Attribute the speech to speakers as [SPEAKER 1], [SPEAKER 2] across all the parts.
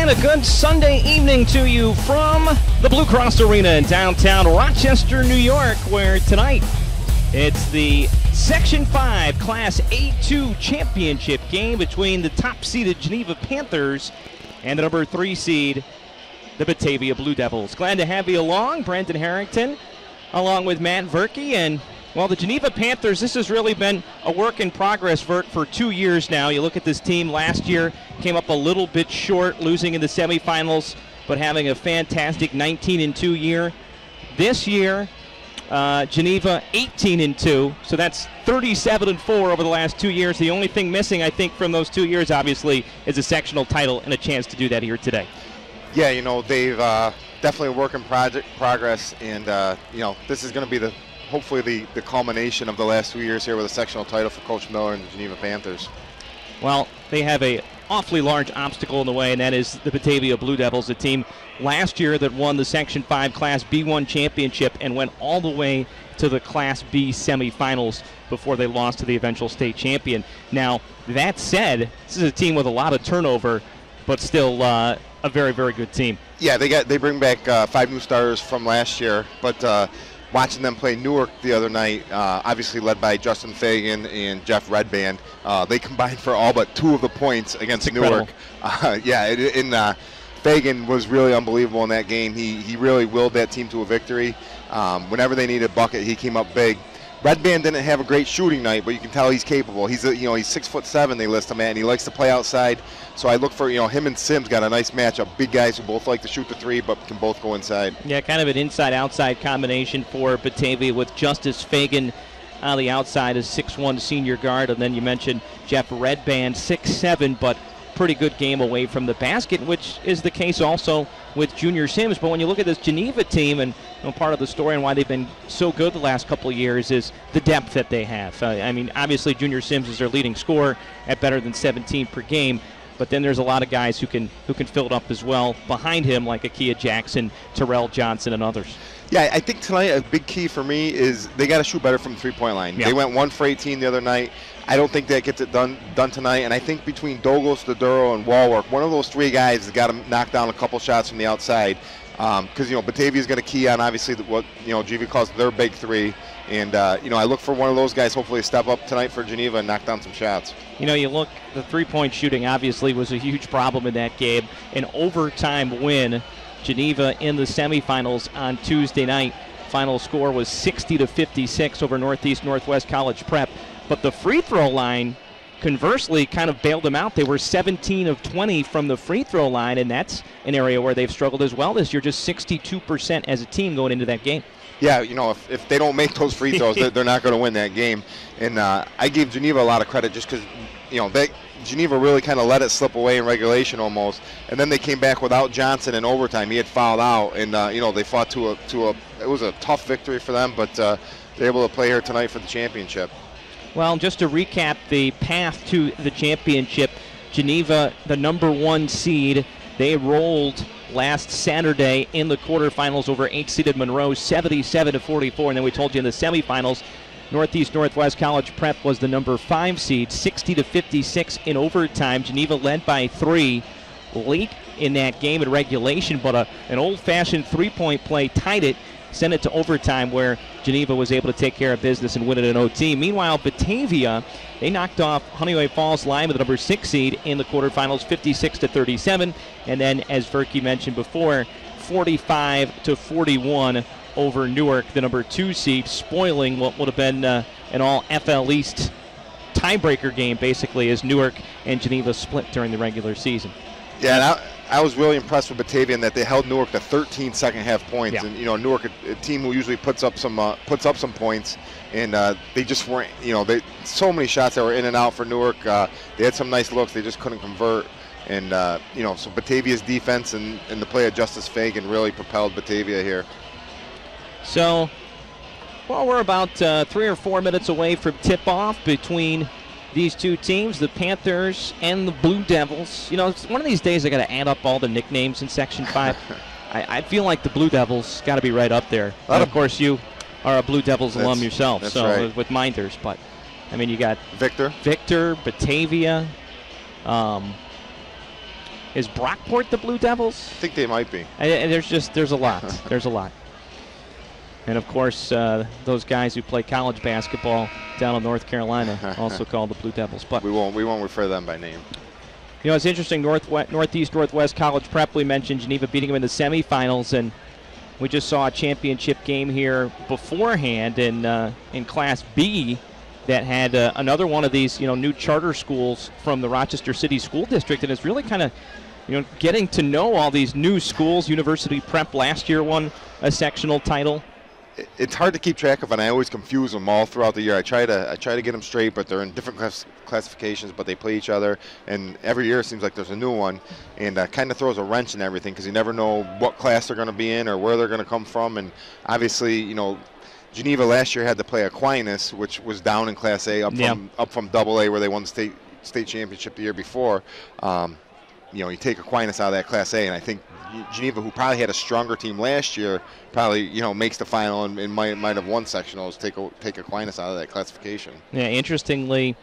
[SPEAKER 1] and a good Sunday evening to you from the Blue Cross Arena in downtown Rochester, New York, where tonight it's the Section 5 Class A2 championship game between the top-seeded Geneva Panthers and the number 3 seed, the Batavia Blue Devils. Glad to have you along, Brendan Harrington, along with Matt Verke. And, well, the Geneva Panthers, this has really been a work in progress, Vert, for 2 years now. You look at this team last year, came up a little bit short, losing in the semifinals, but having a fantastic 19-2 year. This year, Geneva 18-2, so that's 37-4 over the last 2 years. The only thing missing, I think, from those 2 years, obviously, is a sectional title and a chance to do that here today.
[SPEAKER 2] Yeah, you know, they've definitely a work in progress, and you know, this is going to be hopefully the culmination of the last 2 years here with a sectional title for Coach Miller and the Geneva Panthers.
[SPEAKER 1] Well, they have a awfully large obstacle in the way, and that is the Batavia Blue Devils, a team last year that won the Section 5 Class B1 championship and went all the way to the Class B semifinals before they lost to the eventual state champion. Now, that said, this is a team with a lot of turnover, but still a very, very good team. Yeah,
[SPEAKER 2] they bring back 5 new starters from last year, but watching them play Newark the other night, obviously led by Justin Fagan and Jeff Redband, they combined for all but 2 of the points against Newark. Fagan was really unbelievable in that game. He really willed that team to a victory. Whenever they needed a bucket, he came up big. Redband didn't have a great shooting night, but you can tell he's capable. He's 6'7", they list him at, and he likes to play outside. So I look for, him and Sims got a nice matchup. Big guys who both like to shoot the 3, but can both go inside.
[SPEAKER 1] Yeah, kind of an inside-outside combination for Batavia with Justice Fagan on the outside as 6'1" senior guard, and then you mentioned Jeff Redband, 6'7", but pretty good game away from the basket, which is the case also with Junior Sims. But when you look at this Geneva team, and part of the story and why they've been so good the last couple of years is the depth that they have. I mean, obviously Junior Sims is their leading scorer at better than 17 per game, but then there's a lot of guys who can fill it up as well behind him, like Akia Jackson, Terrell Johnson, and others.
[SPEAKER 2] Yeah, I think tonight a big key for me is they got to shoot better from the three-point line. Yeah. They went 1 for 18 the other night. I don't think that gets it done tonight, and I think between Douglas, Doduro, and Walwork, one of those 3 guys has got to knock down a couple shots from the outside, because Batavia is going to key on obviously what GV calls their big 3, and I look for one of those guys hopefully to step up tonight for Geneva and knock down some shots. You look,
[SPEAKER 1] the 3-point shooting obviously was a huge problem in that game. An overtime win, Geneva in the semifinals on Tuesday night. Final score was 60-56 over Northeast-Northwest College Prep. But the free throw line, conversely, kind of bailed them out. They were 17 of 20 from the free throw line, and that's an area where they've struggled as well this year, just 62% as a team going into that game.
[SPEAKER 2] Yeah, if they don't make those free throws, they're not going to win that game. And I gave Geneva a lot of credit just because, Geneva really kind of let it slip away in regulation almost. And then they came back without Johnson in overtime. He had fouled out, and, they fought it was a tough victory for them, but they're able to play here tonight for the championship.
[SPEAKER 1] Well, just to recap the path to the championship, Geneva, the number 1 seed, they rolled last Saturday in the quarterfinals over 8-seeded Monroe, 77-44. And then we told you in the semifinals, Northeast-Northwest College Prep was the number 5 seed, 60-56 in overtime. Geneva led by 3 late in that game in regulation, but an old-fashioned 3-point play tied it, sent it to overtime where Geneva was able to take care of business and win it in OT. Meanwhile, Batavia, they knocked off Honeyway Falls Lima, the number 6 seed, in the quarterfinals, 56-37. And then, as Verke mentioned before, 45-41 over Newark, the number 2 seed, spoiling what would have been an all-FL East tiebreaker game, basically, as Newark and Geneva split during the regular season.
[SPEAKER 2] Yeah, and I was really impressed with Batavia in that they held Newark to 13 second-half points. Yeah. And Newark, a team who usually puts up some points, and they just weren't. So many shots that were in and out for Newark. They had some nice looks, they just couldn't convert. And so Batavia's defense and the play of Justice Fagan really propelled Batavia here. So,
[SPEAKER 1] well, we're about 3 or 4 minutes away from tip-off between these 2 teams, the Panthers and the Blue Devils. One of these days I got to add up all the nicknames in Section 5. I feel like the Blue Devils got to be right up there. And of course, you are a Blue Devils alum yourself, so right. With Minders. But, you got
[SPEAKER 2] Victor,
[SPEAKER 1] Batavia, Is Brockport the Blue Devils?
[SPEAKER 2] I think they might be.
[SPEAKER 1] And there's a lot. There's a lot. And, of course, those guys who play college basketball down in North Carolina also called the Blue Devils. But
[SPEAKER 2] we won't refer to them by name.
[SPEAKER 1] You know, it's interesting, Northeast-Northwest College Prep, we mentioned Geneva beating them in the semifinals, and we just saw a championship game here beforehand in Class B that had another one of these, new charter schools from the Rochester City School District, and it's really kind of, getting to know all these new schools. University Prep last year won a sectional title.
[SPEAKER 2] It's hard to keep track of, and I always confuse them all throughout the year. I try to get them straight, but they're in different classifications, but they play each other, and every year it seems like there's a new one, and kind of throws a wrench in everything because you never know what class they're going to be in or where they're going to come from. And obviously, Geneva last year had to play Aquinas, which was down in Class A, up from AA, where they won the state championship the year before. You take Aquinas out of that Class A, and I think Geneva, who probably had a stronger team last year, probably makes the final and might have won sectionals. Take Aquinas out of that classification. Yeah,
[SPEAKER 1] interestingly,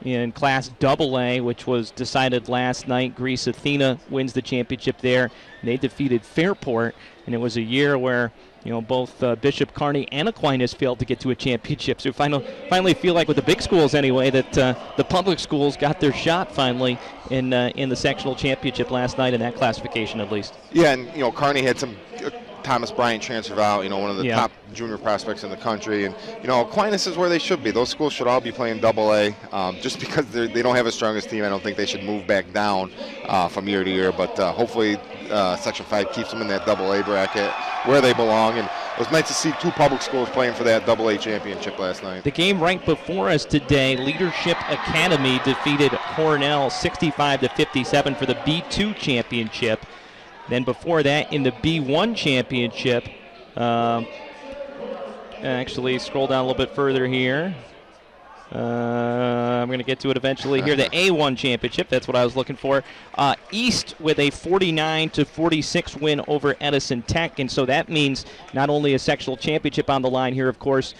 [SPEAKER 1] in Class AA, which was decided last night, Greece Athena wins the championship there. They defeated Fairport, and it was a year where both Bishop Kearney and Aquinas failed to get to a championship. So finally feel like with the big schools anyway that the public schools got their shot finally in the sectional championship last night in that classification at least.
[SPEAKER 2] Yeah, and Kearney had some Thomas Bryant transferred out, one of the top junior prospects in the country, and Aquinas is where they should be. Those schools should all be playing AA. Just because they don't have a strongest team, I don't think they should move back down from year to year. But hopefully, Section 5 keeps them in that AA bracket where they belong. And it was nice to see two public schools playing for that AA championship last night.
[SPEAKER 1] The game right before us today, Leadership Academy defeated Cornell 65-57 for the B2 championship. Then before that, in the B1 championship, actually scroll down a little bit further here. I'm going to get to it eventually here. The A1 championship, that's what I was looking for. East with a 49-46 win over Edison Tech, and so that means not only a sectional championship on the line here, of course,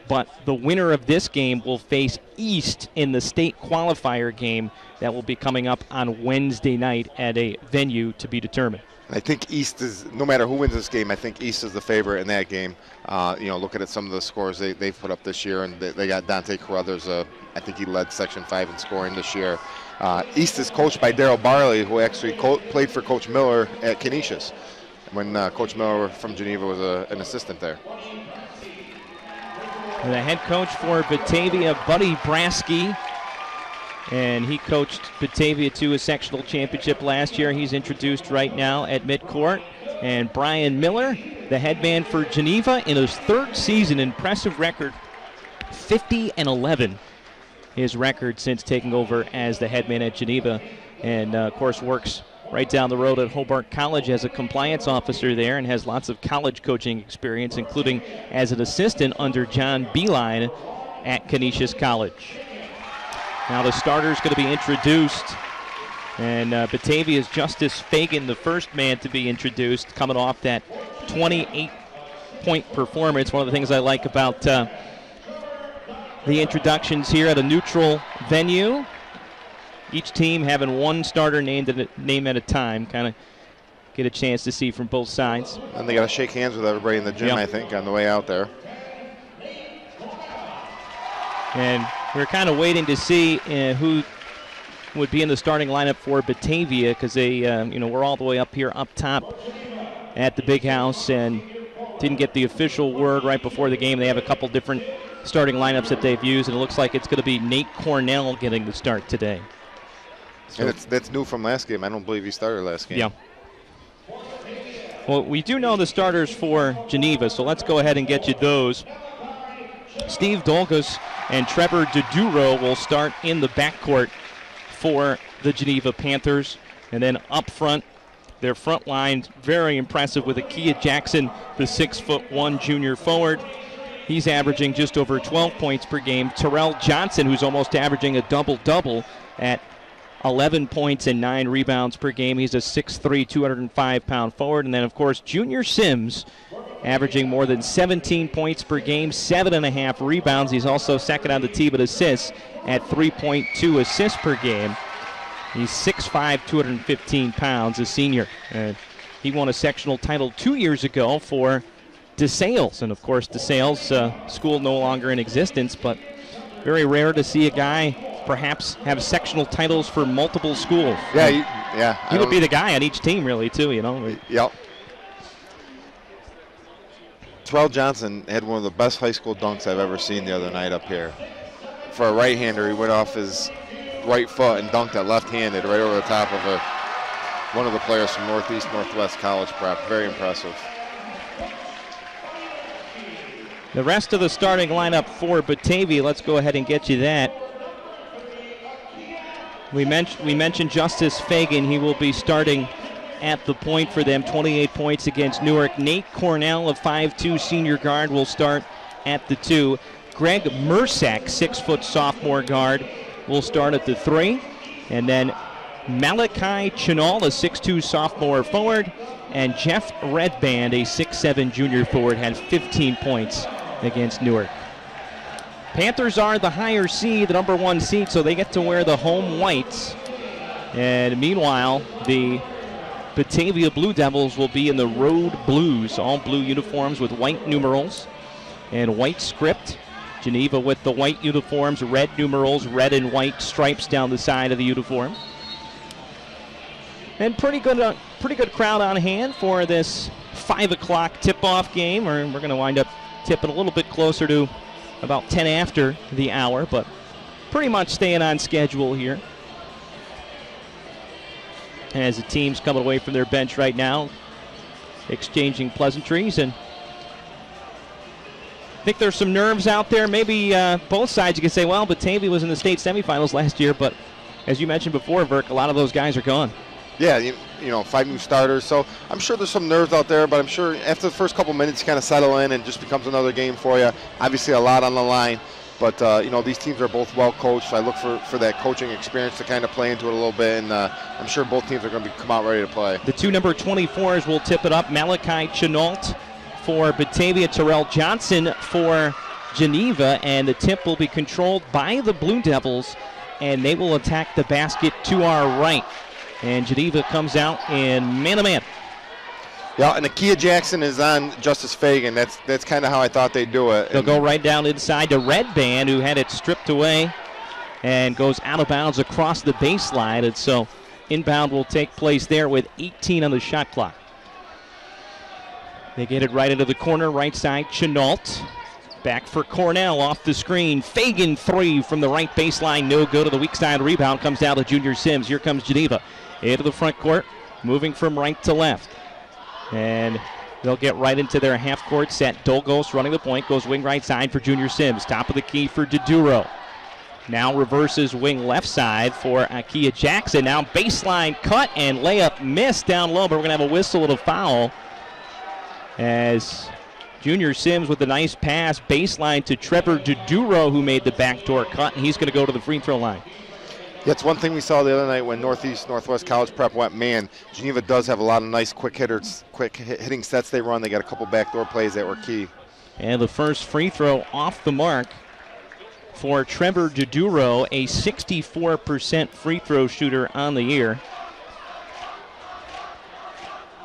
[SPEAKER 1] but the winner of this game will face East in the state qualifier game that will be coming up on Wednesday night at a venue to be determined.
[SPEAKER 2] I think East is, no matter who wins this game, I think East is the favorite in that game. Looking at some of the scores they've put up this year, and they got Dante Carruthers. I think he led Section 5 in scoring this year. East is coached by Daryl Barley, who actually played for Coach Miller at Canisius when Coach Miller from Geneva was an assistant there.
[SPEAKER 1] The head coach for Batavia, Buddy Brasky, and he coached Batavia to a sectional championship last year. He's introduced right now at midcourt. And Brian Miller, the head man for Geneva, in his third season, impressive record, 50-11. His record since taking over as the head man at Geneva, and of course works right down the road at Hobart College as a compliance officer there, and has lots of college coaching experience, including as an assistant under John Beeline at Canisius College. Now the starter's going to be introduced, and Batavia's Justice Fagan, the first man to be introduced, coming off that 28-point performance. One of the things I like about the introductions here at a neutral venue, each team having one starter name at a time, kind of get a chance to see from both sides.
[SPEAKER 2] And they got to shake hands with everybody in the gym, I think, on the way out there.
[SPEAKER 1] And we're kind of waiting to see who would be in the starting lineup for Batavia, because they, we're all the way up here, up top at the big house, and didn't get the official word right before the game. They have a couple different starting lineups that they've used, and it looks like it's going to be Nate Cornell getting the start today. So,
[SPEAKER 2] and that's new from last game. I don't believe he started last game.
[SPEAKER 1] Yeah. Well, we do know the starters for Geneva, so let's go ahead and get you those. Steve Dolgus and Trevor Duduro will start in the backcourt for the Geneva Panthers. And then up front, their front line, very impressive with Akia Jackson, the 6'1" junior forward. He's averaging just over 12 points per game. Terrell Johnson, who's almost averaging a double-double at 11 points and 9 rebounds per game. He's a 6'3", 205-pound forward. And then, of course, Junior Sims, averaging more than 17 points per game, 7.5 rebounds. He's also second on the team in assists at 3.2 assists per game. He's 6'5", 215 pounds, a senior. And he won a sectional title 2 years ago for DeSales. And, of course, DeSales, school no longer in existence, but very rare to see a guy perhaps have sectional titles for multiple schools.
[SPEAKER 2] Yeah,
[SPEAKER 1] he would be the guy on each team, really, too, you know.
[SPEAKER 2] Yep. Terrell Johnson had one of the best high school dunks I've ever seen the other night up here. For a right-hander, he went off his right foot and dunked it left-handed right over the top of one of the players from Northwest College Prep. Very impressive.
[SPEAKER 1] The rest of the starting lineup for Batavia, let's go ahead and get you that. We mentioned Justice Fagan. He will be starting at the point for them, 28 points against Newark. Nate Cornell, a 5'2" senior guard, will start at the 2. Greg Mersak, 6-foot sophomore guard, will start at the 3. And then Malachi Chinall, a 6'2" sophomore forward, and Jeff Redband, a 6'7" junior forward, had 15 points against Newark. Panthers are the higher seed, the number 1 seed, so they get to wear the home whites. And meanwhile, the Batavia Blue Devils will be in the road blues, all blue uniforms with white numerals and white script. Geneva with the white uniforms, red numerals, red and white stripes down the side of the uniform. And pretty good crowd on hand for this 5 o'clock tip-off game. We're going to wind up tipping a little bit closer to about 10 after the hour, but pretty much staying on schedule here. As the team's coming away from their bench right now, exchanging pleasantries, and I think there's some nerves out there. Maybe both sides, you can say, well, Batavia was in the state semifinals last year, but as you mentioned before, Verk, a lot of those guys are gone.
[SPEAKER 2] Yeah, you know, 5 new starters, so I'm sure there's some nerves out there, but I'm sure after the first couple minutes you kind of settle in and it just becomes another game for you. Obviously a lot on the line, but you know, these teams are both well coached, so I look for that coaching experience to kind of play into it a little bit, and I'm sure both teams are going to come out ready to play.
[SPEAKER 1] The 2 number 24s will tip it up. Malachi Chenault for Batavia, Terrell Johnson for Geneva, and the tip will be controlled by the Blue Devils, and they will attack the basket to our right. And Geneva comes out in man-to-man.
[SPEAKER 2] Yeah, and Akia Jackson is on Justice Fagan. That's kind of how I thought they'd do it.
[SPEAKER 1] They'll go right down inside to Redband, who had it stripped away and goes out of bounds across the baseline. And so inbound will take place there with 18 on the shot clock. They get it right into the corner, right side, Chenault. Back for Cornell off the screen. Fagan 3 from the right baseline. No good. To the weak side rebound comes down to Junior Sims. Here comes Geneva into the front court, moving from right to left. And they'll get right into their half-court set. Dolgos running the point, goes wing right side for Junior Sims. Top of the key for Diduro. Now reverses wing left side for Akia Jackson. Now baseline cut and layup missed down low, but we're going to have a whistle and a foul as Junior Sims with a nice pass baseline to Trevor Diduro, who made the backdoor cut, and he's going to go to the free throw line.
[SPEAKER 2] That's one thing we saw the other night when Northwest College Prep went man. Geneva does have a lot of nice quick hitting sets they run. They got a couple backdoor plays that were key.
[SPEAKER 1] And the first free throw off the mark for Trevor Diduro, a 64% free throw shooter on the year.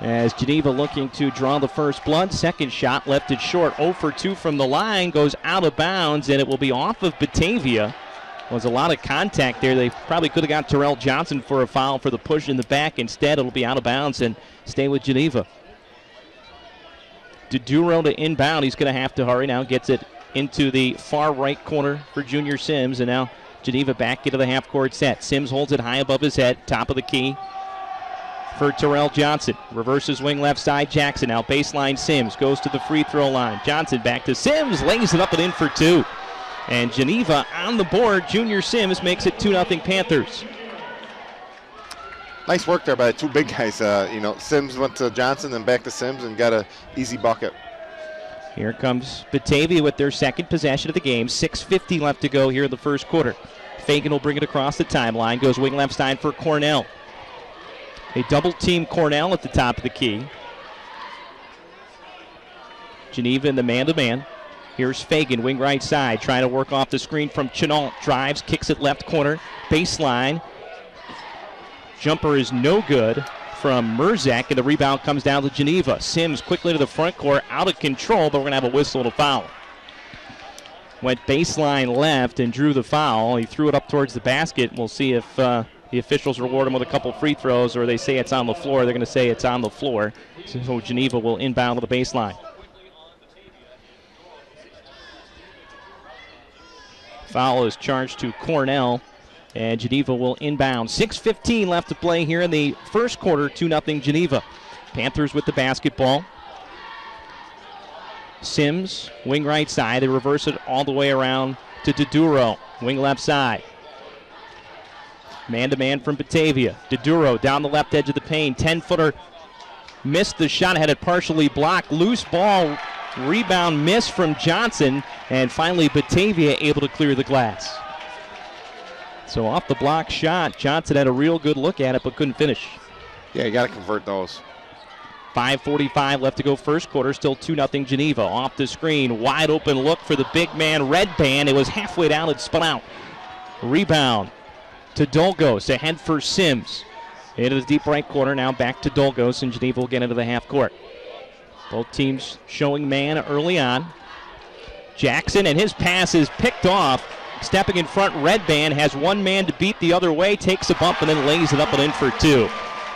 [SPEAKER 1] As Geneva looking to draw the first blood. Second shot left it short. 0 for 2 from the line, goes out of bounds, and it will be off of Batavia. Was a lot of contact there. They probably could have got Terrell Johnson for a foul for the push in the back. Instead, it'll be out of bounds and stay with Geneva. Diduro to inbound. He's going to have to hurry now. Gets it into the far right corner for Junior Sims. And now Geneva back into the half-court set. Sims holds it high above his head. Top of the key for Terrell Johnson. Reverses wing left side. Jackson now baseline Sims. Goes to the free throw line. Johnson back to Sims. Lays it up and in for 2. And Geneva on the board. Junior Sims makes it 2-0 Panthers.
[SPEAKER 2] Nice work there by the 2 big guys. You know, Sims went to Johnson and back to Sims and got an easy bucket.
[SPEAKER 1] Here comes Batavia with their second possession of the game. 6:50 left to go here in the first quarter. Fagan will bring it across the timeline. Goes wing left side for Cornell. They double team Cornell at the top of the key. Geneva in the man-to-man. Here's Fagan, wing right side, trying to work off the screen from Chenault. Drives, kicks it left corner, baseline. Jumper is no good from Merzak, and the rebound comes down to Geneva. Sims quickly to the front court, out of control, but we're going to have a whistle to foul. Went baseline left and drew the foul. He threw it up towards the basket. We'll see if the officials reward him with a couple free throws, or they say it's on the floor. They're going to say it's on the floor. So Geneva will inbound to the baseline. Foul is charged to Cornell, and Geneva will inbound. 6:15 left to play here in the first quarter, 2-0 Geneva. Panthers with the basketball. Sims, wing right side. They reverse it all the way around to Doduro, wing left side. Man-to-man from Batavia. Doduro down the left edge of the paint. 10-footer missed the shot, had it partially blocked. Loose ball, rebound miss from Johnson, and finally Batavia able to clear the glass. So off the block shot, Johnson had a real good look at it but couldn't finish.
[SPEAKER 2] Yeah, you got to convert those.
[SPEAKER 1] 5:45 left to go first quarter, still 2-0 Geneva. Off the screen, wide open look for the big man, Red Band. It was halfway down, it spun out. Rebound to Dolgos, ahead for Sims. Into the deep right corner, now back to Dolgos, and Geneva will get into the half court. Both teams showing man early on. Jackson, and his pass is picked off. Stepping in front, Red Band has one man to beat the other way, takes a bump, and then lays it up and in for two.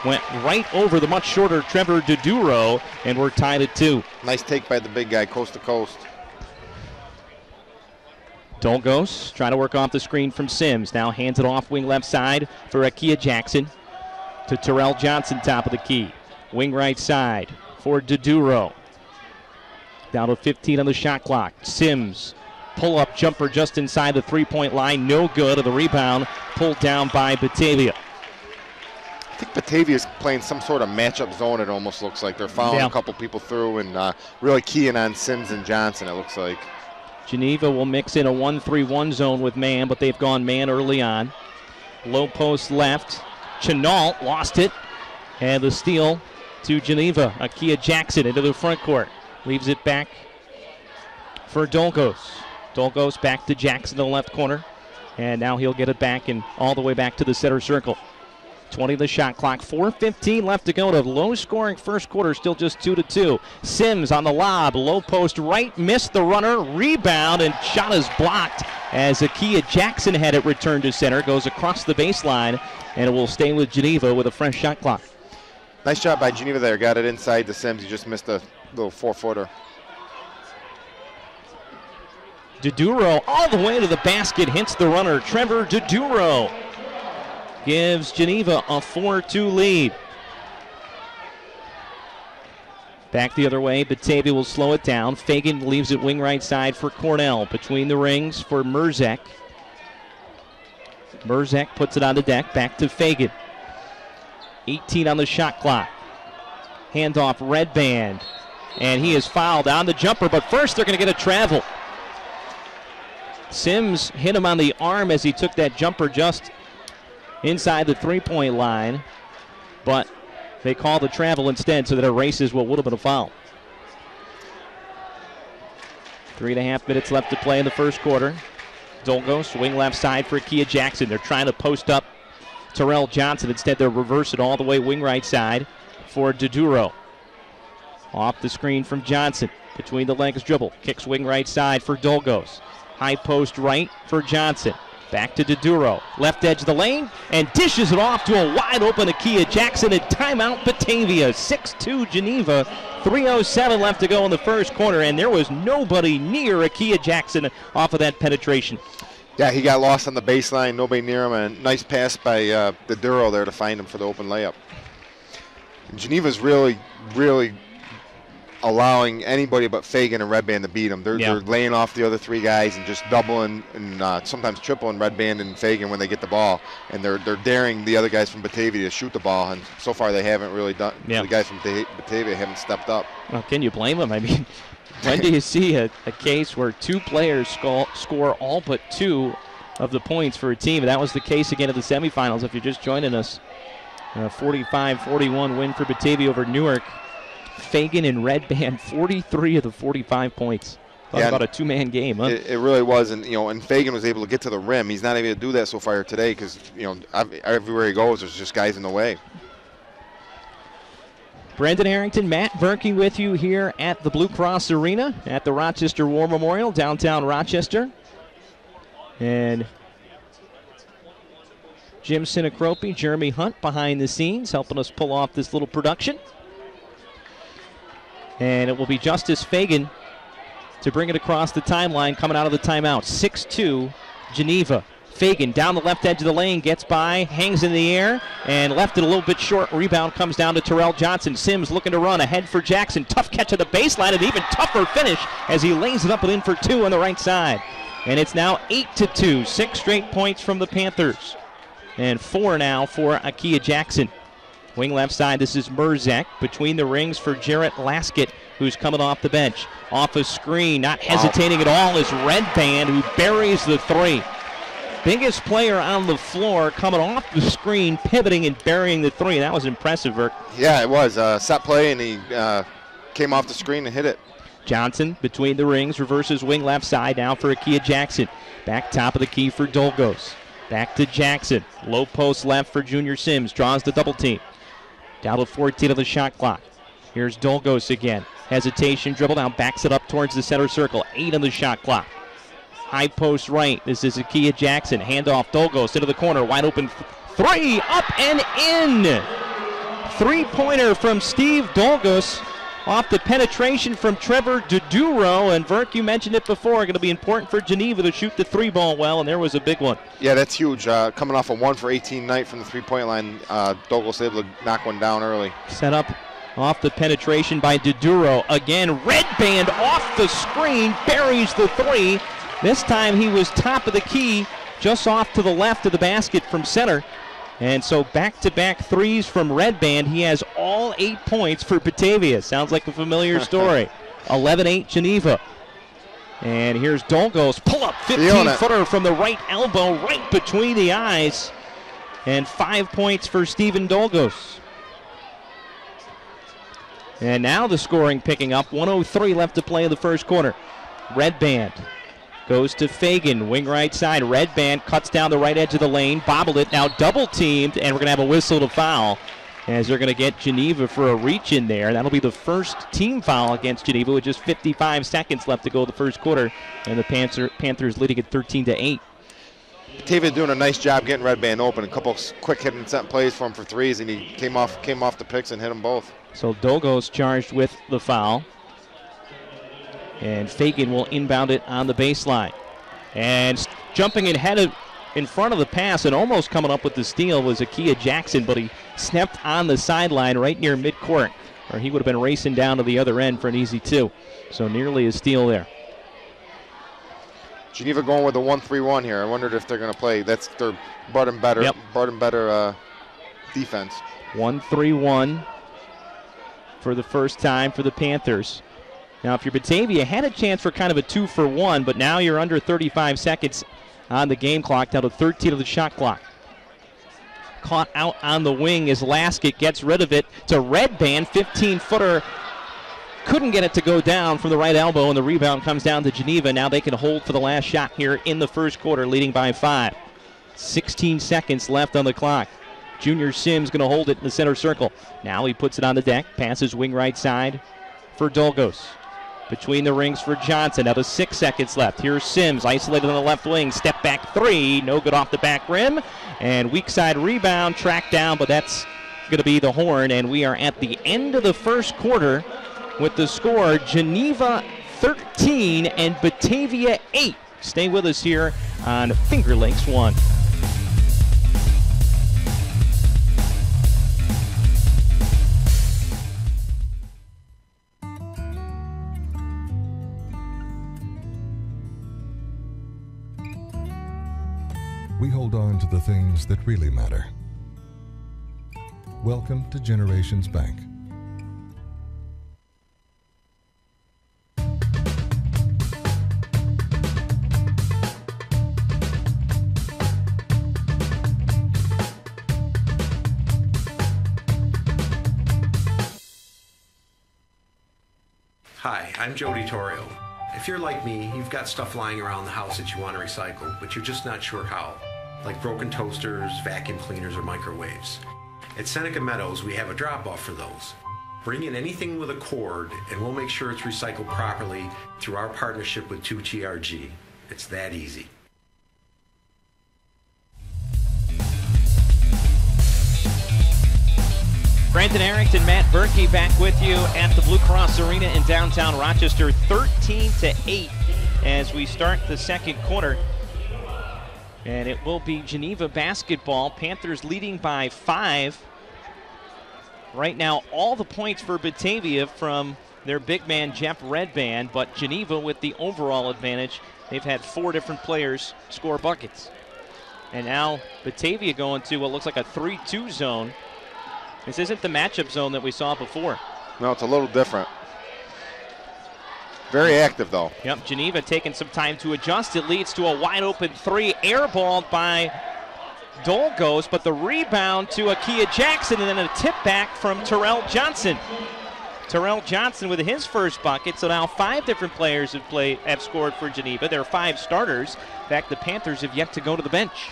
[SPEAKER 1] Went right over the much shorter Trevor Doduro, and we're tied at 2.
[SPEAKER 2] Nice take by the big guy, coast to coast.
[SPEAKER 1] Dolgos trying to work off the screen from Sims. Now hands it off wing left side for Akia Jackson to Terrell Johnson, top of the key. Wing right side for Doduro. Down to 15 on the shot clock. Sims, pull-up jumper just inside the three-point line. No good. Of the rebound pulled down by Batavia.
[SPEAKER 2] I think Batavia's playing some sort of matchup zone, it almost looks like. They're following a couple people through and really keying on Sims and Johnson, it looks like.
[SPEAKER 1] Geneva will mix in a 1-3-1 zone with man, but they've gone man early on. Low post left. Chenault lost it. And the steal to Geneva. Akia Jackson into the front court. Leaves it back for Dolgos. Dolgos back to Jackson in the left corner. And now he'll get it back and all the way back to the center circle. 20 the shot clock. 4:15 left to go to low-scoring first quarter, still just 2-2. Sims on the lob, low post right, missed the runner, rebound, and shot is blocked as Akia Jackson had it returned to center. Goes across the baseline, and it will stay with Geneva with a fresh shot clock.
[SPEAKER 2] Nice shot by Geneva there. Got it inside to Sims. He just missed a little 4-footer.
[SPEAKER 1] Doduro all the way to the basket, hits the runner. Trevor Doduro gives Geneva a 4-2 lead. Back the other way, Batavia will slow it down. Fagan leaves it wing right side for Cornell. Between the rings for Merzak. Merzak puts it on the deck, back to Fagan. 18 on the shot clock. Handoff, Red Band. And he is fouled on the jumper, but first they're going to get a travel. Sims hit him on the arm as he took that jumper just inside the three-point line, but they call the travel instead, so that erases what would have been a foul. 3.5 minutes left to play in the first quarter. Dolgos, wing left side for Akia Jackson. They're trying to post up Terrell Johnson. Instead, they'll reverse it all the way wing right side for Doduro. Off the screen from Johnson. Between the legs dribble. Kicks wing right side for Dolgos. High post right for Johnson. Back to Doduro. Left edge of the lane and dishes it off to a wide open Akia Jackson, and timeout Batavia. 6-2 Geneva. 3:07 left to go in the first quarter, and there was nobody near Akia Jackson off of that penetration.
[SPEAKER 2] Yeah, he got lost on the baseline. Nobody near him. And a nice pass by Doduro there to find him for the open layup. And Geneva's really allowing anybody but Fagan and Red Band to beat them. They're laying off the other three guys and just doubling and sometimes tripling Red Band and Fagan when they get the ball. And they're daring the other guys from Batavia to shoot the ball. And so far they haven't really done. The guys from Batavia haven't stepped up.
[SPEAKER 1] Well, can you blame them? I mean, when do you see a case where two players score all but two of the points for a team? And that was the case again at the semifinals. If you're just joining us, 45-41 win for Batavia over Newark. Fagan and Red Band, 43 of the 45 points. Talk about a two-man game, huh?
[SPEAKER 2] It really was, and and Fagan was able to get to the rim. He's not able to do that so far today because everywhere he goes, there's just guys in the way.
[SPEAKER 1] Brendan Harrington, Matt Berkey with you here at the Blue Cross Arena at the Rochester War Memorial, downtown Rochester. And Jim Sinacropi, Jeremy Hunt behind the scenes, helping us pull off this little production. And it will be Justice Fagan to bring it across the timeline coming out of the timeout. 6-2, Geneva. Fagan down the left edge of the lane, gets by, hangs in the air, and left it a little bit short. Rebound comes down to Terrell Johnson. Sims looking to run ahead for Jackson. Tough catch at the baseline, and even tougher finish as he lays it up and in for two on the right side. And it's now 8-2, 6 straight points from the Panthers. And 4 now for Akia Jackson. Wing left side, this is Merzak between the rings for Jarrett Laskett, who's coming off the bench. Off a screen, not hesitating at all, is Redband, who buries the three. Biggest player on the floor coming off the screen, pivoting and burying the three. That was impressive, Verk.
[SPEAKER 2] Yeah, it was. Set play, and he came off the screen and hit it.
[SPEAKER 1] Johnson between the rings, reverses wing left side now for Akia Jackson. Back top of the key for Dolgos. Back to Jackson. Low post left for Junior Sims. Draws the double team. Down to 14 of the shot clock. Here's Dolgos again. Hesitation, dribble down, backs it up towards the center circle. 8 on the shot clock. High post right. This is Akia Jackson. Handoff, Dolgos into the corner. Wide open three. Up and in. Three-pointer from Steve Dolgos off the penetration from Trevor Duduro. And Verk, you mentioned it before, going to be important for Geneva to shoot the three ball well, and there was a big one.
[SPEAKER 2] Yeah, that's huge. Coming off a 1 for 18 night from the three-point line, Dolgos able to knock one down early.
[SPEAKER 1] Set up off the penetration by Duduro. Again, Redband off the screen, buries the three. This time he was top of the key, just off to the left of the basket from center. And so back-to-back threes from Redband. He has all 8 points for Batavia. Sounds like a familiar story. 11-8 Geneva. And here's Dolgos. Pull-up 15-footer from the right elbow, right between the eyes. And 5 points for Stephen Dolgos. And now the scoring picking up. 1:03 left to play in the first quarter. Redband goes to Fagan, wing right side. Redband cuts down the right edge of the lane, bobbled it, now double teamed, and we're going to have a whistle to foul as they're going to get Geneva for a reach in there. That'll be the first team foul against Geneva with just 55 seconds left to go the first quarter, and the Panthers leading at 13-8.
[SPEAKER 2] Batavia doing a nice job getting Redband open. A couple quick hit and set plays for him for threes, and he came off the picks and hit them both.
[SPEAKER 1] So Dolgos charged with the foul. And Fagan will inbound it on the baseline. And jumping in front of the pass and almost coming up with the steal was Akia Jackson, but he snapped on the sideline right near midcourt, or he would have been racing down to the other end for an easy two. So nearly a steal there.
[SPEAKER 2] Geneva going with the 1-3-1 here. I wondered if they're going to play. That's their bread and better defense.
[SPEAKER 1] 1-3-1 for the first time for the Panthers. Now, if you're Batavia, had a chance for kind of a 2-for-1, but now you're under 35 seconds on the game clock, down to 13 of the shot clock. Caught out on the wing as Laskett gets rid of it to Redband, 15-footer. Couldn't get it to go down from the right elbow, and the rebound comes down to Geneva. Now they can hold for the last shot here in the first quarter, leading by 5. 16 seconds left on the clock. Junior Sims going to hold it in the center circle. Now he puts it on the deck, passes wing right side for Dolgos. Between the rings for Johnson. Now to 6 seconds left. Here's Sims isolated on the left wing. Step back three. No good off the back rim. And weak side rebound. Tracked down, but that's going to be the horn. And we are at the end of the first quarter with the score Geneva 13 and Batavia 8. Stay with us here on Finger Lakes 1.
[SPEAKER 3] We hold on to the things that really matter. Welcome to Generations Bank.
[SPEAKER 4] Hi, I'm Jody Torrio. If you're like me, you've got stuff lying around the house that you want to recycle, but you're just not sure how, like broken toasters, vacuum cleaners, or microwaves. At Seneca Meadows, we have a drop-off for those. Bring in anything with a cord, and we'll make sure it's recycled properly through our partnership with 2TRG. It's that easy.
[SPEAKER 1] Brandon Arrington, Matt Berkey back with you at the Blue Cross Arena in downtown Rochester, 13-8 as we start the second quarter. And it will be Geneva basketball. Panthers leading by 5. Right now, all the points for Batavia from their big man, Jeff Redband, but Geneva with the overall advantage. They've had 4 different players score buckets. And now Batavia going to what looks like a 3-2 zone. This isn't the matchup zone that we saw before.
[SPEAKER 2] No, it's a little different. Very active, though.
[SPEAKER 1] Yep, Geneva taking some time to adjust. It leads to a wide-open 3, airballed by Dolgos, but the rebound to Akia Jackson, and then a tip back from Terrell Johnson. Terrell Johnson with his first bucket, so now 5 different players have scored for Geneva. There are 5 starters. In fact, the Panthers have yet to go to the bench.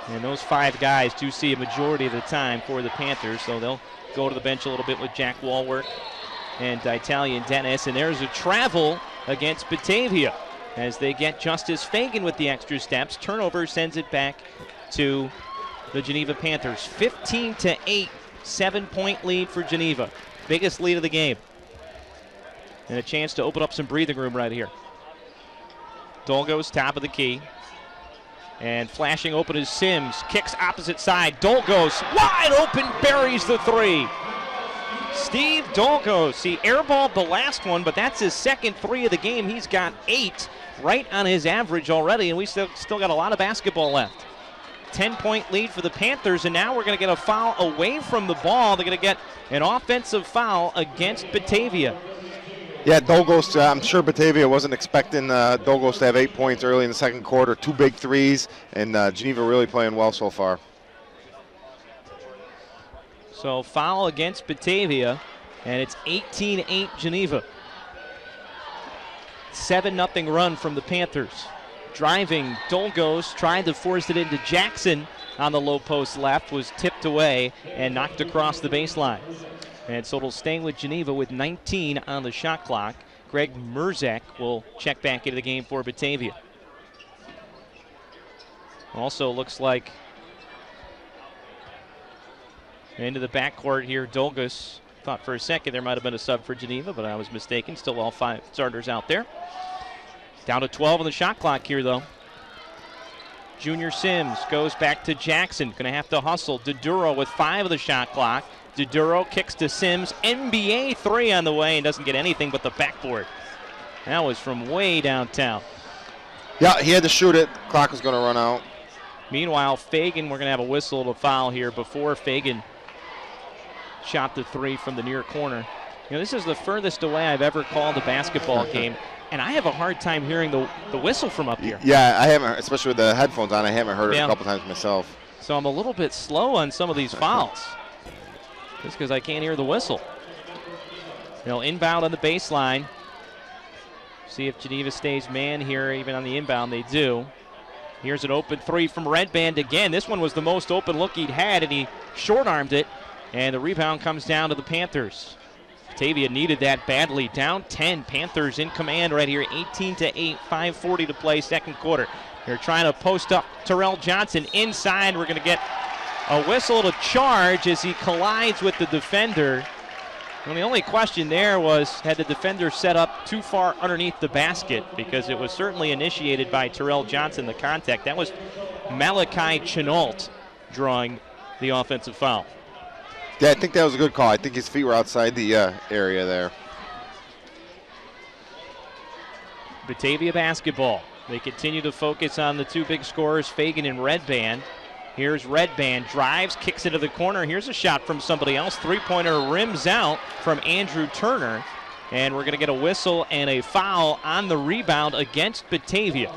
[SPEAKER 1] And those 5 guys do see a majority of the time for the Panthers, so they'll go to the bench a little bit with Jack Walworth and Italian Dennis. And there's a travel against Batavia as they get Justice Fagan with the extra steps. Turnover sends it back to the Geneva Panthers. 15-8, 7-point lead for Geneva. Biggest lead of the game. And a chance to open up some breathing room right here. Dolgos top of the key. And flashing open is Sims. Kicks opposite side. Dolgos wide open, buries the 3. Steve Dolgos. He airballed the last one, but that's his second 3 of the game. He's got 8 right on his average already, and we still got a lot of basketball left. 10-point lead for the Panthers, and now we're going to get a foul away from the ball. They're going to get an offensive foul against Batavia.
[SPEAKER 2] Yeah, Dolgos, I'm sure Batavia wasn't expecting Dolgos to have 8 points early in the second quarter. 2 big threes, and Geneva really playing well so far.
[SPEAKER 1] So foul against Batavia, and it's 18-8 Geneva. 7-0 run from the Panthers. Driving, Dolgos tried to force it into Jackson on the low post left, was tipped away and knocked across the baseline. And so it'll stay with Geneva with 19 on the shot clock. Greg Merzak will check back into the game for Batavia. Also looks like into the backcourt here, Dolgos. Thought for a second there might have been a sub for Geneva, but I was mistaken. Still all 5 starters out there. Down to 12 on the shot clock here, though. Junior Sims goes back to Jackson. Going to have to hustle. DeDuro with 5 of the shot clock. DeDuro kicks to Sims. NBA 3 on the way and doesn't get anything but the backboard. That was from way downtown.
[SPEAKER 2] Yeah, he had to shoot it. Clock was going to run out.
[SPEAKER 1] Meanwhile, Fagan, we're going to have a whistle to foul here before Fagan shot the 3 from the near corner. You know, this is the furthest away I've ever called a basketball game, and I have a hard time hearing the whistle from up here.
[SPEAKER 2] Yeah, I haven't, especially with the headphones on, I haven't heard it a couple times myself.
[SPEAKER 1] So I'm a little bit slow on some of these fouls, just because I can't hear the whistle. You know, inbound on the baseline. See if Geneva stays man here, even on the inbound. They do. Here's an open 3 from Redband again. This one was the most open look he'd had, and he short-armed it. And the rebound comes down to the Panthers. Batavia needed that badly. Down 10. Panthers in command right here. 18-8. 5:40 to play, second quarter. They're trying to post up Terrell Johnson inside. We're going to get a whistle to charge as he collides with the defender. And the only question there was, had the defender set up too far underneath the basket, because it was certainly initiated by Terrell Johnson, the contact. That was Malachi Chenault drawing the offensive foul.
[SPEAKER 2] Yeah, I think that was a good call. I think his feet were outside the area there.
[SPEAKER 1] Batavia basketball. They continue to focus on the 2 big scorers, Fagan and Redband. Here's Redband, drives, kicks into the corner. Here's a shot from somebody else. 3-pointer rims out from Andrew Turner. And we're going to get a whistle and a foul on the rebound against Batavia.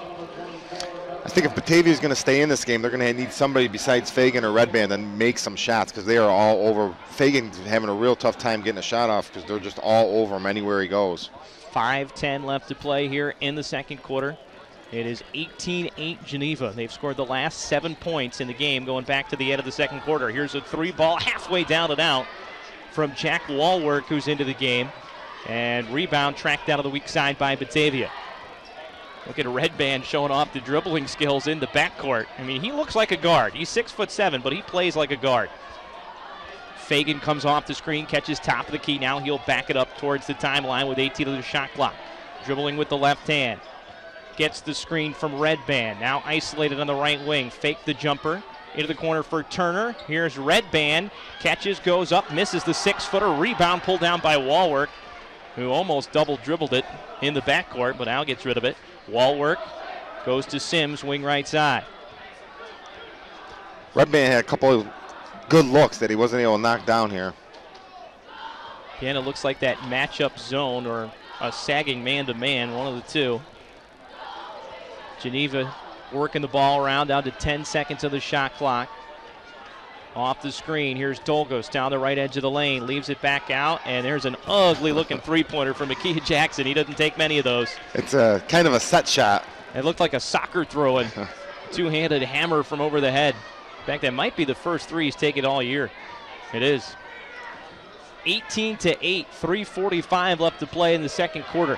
[SPEAKER 2] I think if Batavia is going to stay in this game, they're going to need somebody besides Fagan or Redband to make some shots, because they are all over. Fagan's having a real tough time getting a shot off because they're just all over him anywhere he goes.
[SPEAKER 1] 5:10 left to play here in the second quarter. It is 18-8 Geneva. They've scored the last 7 points in the game going back to the end of the second quarter. Here's a 3-ball halfway down and out from Jack Wallwork, who's into the game. And rebound tracked out of the weak side by Batavia. Look at Red Band showing off the dribbling skills in the backcourt. I mean, he looks like a guard. He's 6'7", but he plays like a guard. Fagan comes off the screen, catches top of the key. Now he'll back it up towards the timeline with 18 of the shot clock. Dribbling with the left hand. Gets the screen from Red Band. Now isolated on the right wing. Fake the jumper. Into the corner for Turner. Here's Red Band. Catches, goes up, misses the 6-footer. Rebound pulled down by Wallwork, who almost double dribbled it in the backcourt, but now gets rid of it. Wallwork goes to Sims, wing right side.
[SPEAKER 2] Red Band had a couple of good looks that he wasn't able to knock down here.
[SPEAKER 1] Again, it looks like that matchup zone or a sagging man-to-man, one of the two. Geneva working the ball around, down to 10 seconds of the shot clock. Off the screen, here's Dolgos down the right edge of the lane, leaves it back out, and there's an ugly-looking three-pointer from Makia Jackson. He doesn't take many of those.
[SPEAKER 2] It's a kind of a set shot.
[SPEAKER 1] It looked like a soccer throw-in. Two-handed hammer from over the head. In fact, that might be the first three he's taken all year. It is. 18-8, 3:45 left to play in the second quarter.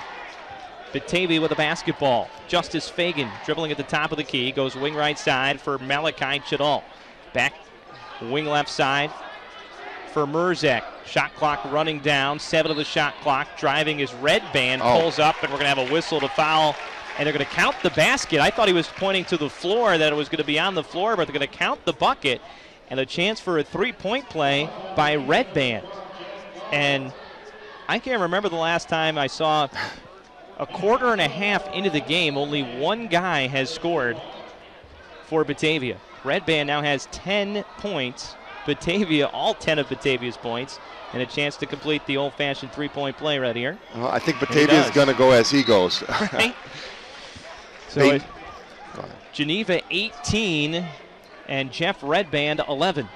[SPEAKER 1] Batavia with a basketball. Justice Fagan dribbling at the top of the key. Goes wing right side for Malachi Chadal. Back wing left side for Merzak. Shot clock running down. 7 of the shot clock. Driving is Red Band. Pulls up, and we're going to have a whistle to foul. And they're going to count the basket. I thought he was pointing to the floor, that it was going to be on the floor, but they're going to count the bucket. And a chance for a three-point play by Red Band. And I can't remember the last time I saw a quarter and a half into the game, only one guy has scored for Batavia. Red Band now has 10 points. Batavia, all 10 of Batavia's points, and a chance to complete the old-fashioned three-point play right here.
[SPEAKER 2] Well, I think Batavia's going to go as he goes.
[SPEAKER 1] Right? So Geneva 18 and Jeff Red Band 11.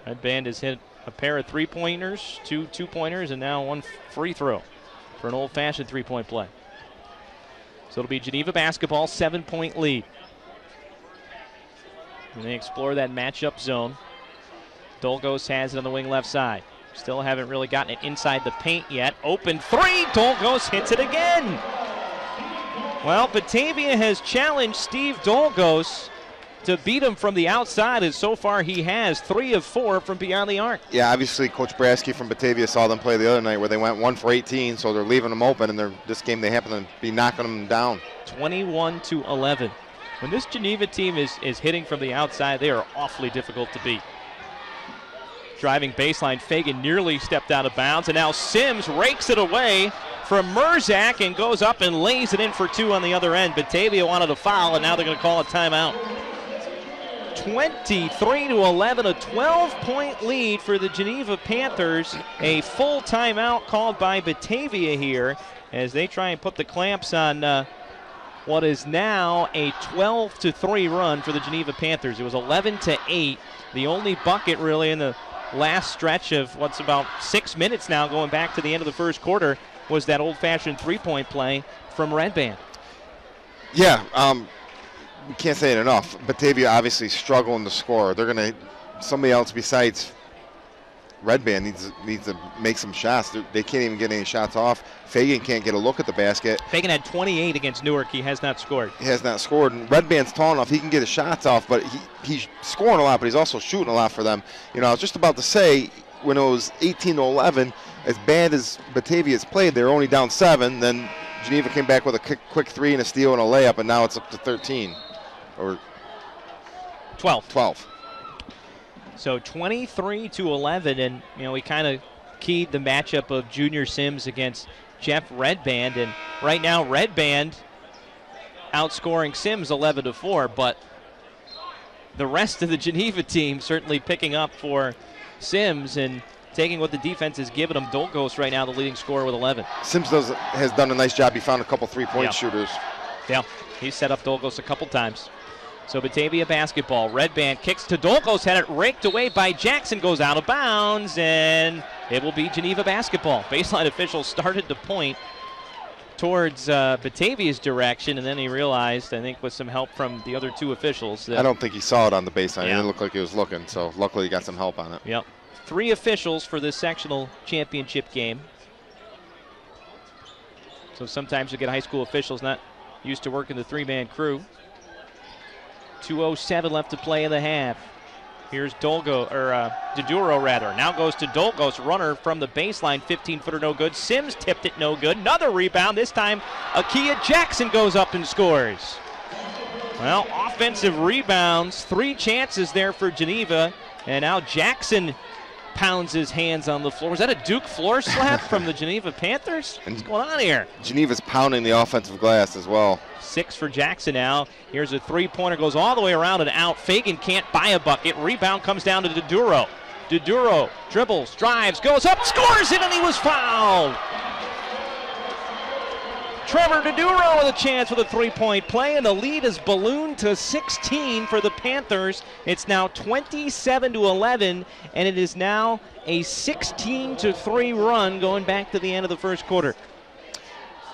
[SPEAKER 1] Red Band has hit a pair of three-pointers, two two-pointers, and now one free throw for an old-fashioned three-point play. So it'll be Geneva basketball, 7-point lead. And they explore that matchup zone. Dolgos has it on the wing left side. Still haven't really gotten it inside the paint yet. Open three, Dolgos hits it again. Well, Batavia has challenged Steve Dolgos to beat him from the outside, and so far he has 3 of 4 from beyond the arc.
[SPEAKER 2] Yeah, obviously Coach Brasky from Batavia saw them play the other night where they went 1 for 18, so they're leaving them open, and this game they happen to be knocking them down.
[SPEAKER 1] 21-11. When this Geneva team is hitting from the outside, they are awfully difficult to beat. Driving baseline, Fagan nearly stepped out of bounds, and now Sims rakes it away from Merzak and goes up and lays it in for 2 on the other end. Batavia wanted a foul, and now they're going to call a timeout. 23-11, a 12-point lead for the Geneva Panthers. A full timeout called by Batavia here as they try and put the clamps on what is now a 12-3 run for the Geneva Panthers. It was 11-8. The only bucket really in the last stretch of what's about 6 minutes now going back to the end of the first quarter was that old-fashioned three-point play from Red Band.
[SPEAKER 2] Yeah, we can't say it enough. Batavia obviously struggling to score. They're going to, somebody else besides Red Band needs to make some shots. They can't even get any shots off. Fagan can't get a look at the basket.
[SPEAKER 1] Fagan had 28 against Newark. He has not scored.
[SPEAKER 2] He has not scored. And Red Band's tall enough. He can get his shots off, but he's scoring a lot, but he's also shooting a lot for them. You know, I was just about to say, when it was 18-11, as bad as Batavia's played, they were only down 7. Then Geneva came back with a quick 3 and a steal and a layup, and now it's up to 13. Or 12.
[SPEAKER 1] So 23-11, and you know we kind of keyed the matchup of Junior Sims against Jeff Red Band, and right now Red Band outscoring Sims 11-4, but the rest of the Geneva team certainly picking up for Sims and taking what the defense has given him. Dolgos right now the leading scorer with 11.
[SPEAKER 2] Sims has done a nice job. He found a couple three-point shooters.
[SPEAKER 1] Yeah, he's set up Dolgos a couple times. So Batavia basketball. Red band kicks to Dolgos, had it raked away by Jackson, goes out of bounds, and it will be Geneva basketball. Baseline official started to point towards Batavia's direction, and then he realized, I think with some help from the other two officials.
[SPEAKER 2] I don't think he saw it on the baseline.
[SPEAKER 1] Yeah.
[SPEAKER 2] It didn't look like he was looking, so luckily he got some help on it.
[SPEAKER 1] Yep. 3 officials for this sectional championship game. So sometimes you get high school officials not used to working the 3-man crew. 2:07 left to play in the half. Here's Diduro rather. Now goes to Dolgos, runner from the baseline, 15-footer no good. Sims tipped it no good. Another rebound. This time, Akia Jackson goes up and scores. Well, offensive rebounds, 3 chances there for Geneva, and now Jackson pounds his hands on the floor. Was that a Duke floor slap from the Geneva Panthers? What's going on here?
[SPEAKER 2] Geneva's pounding the offensive glass as well.
[SPEAKER 1] 6 for Jackson now. Here's a 3-pointer, goes all the way around and out. Fagan can't buy a bucket. Rebound comes down to Diduro. Diduro dribbles, drives, goes up, scores it, and he was fouled. Trevor Diduro with a chance with a 3-point play, and the lead is ballooned to 16 for the Panthers. It's now 27-11, and it is now a 16-3 run going back to the end of the first quarter.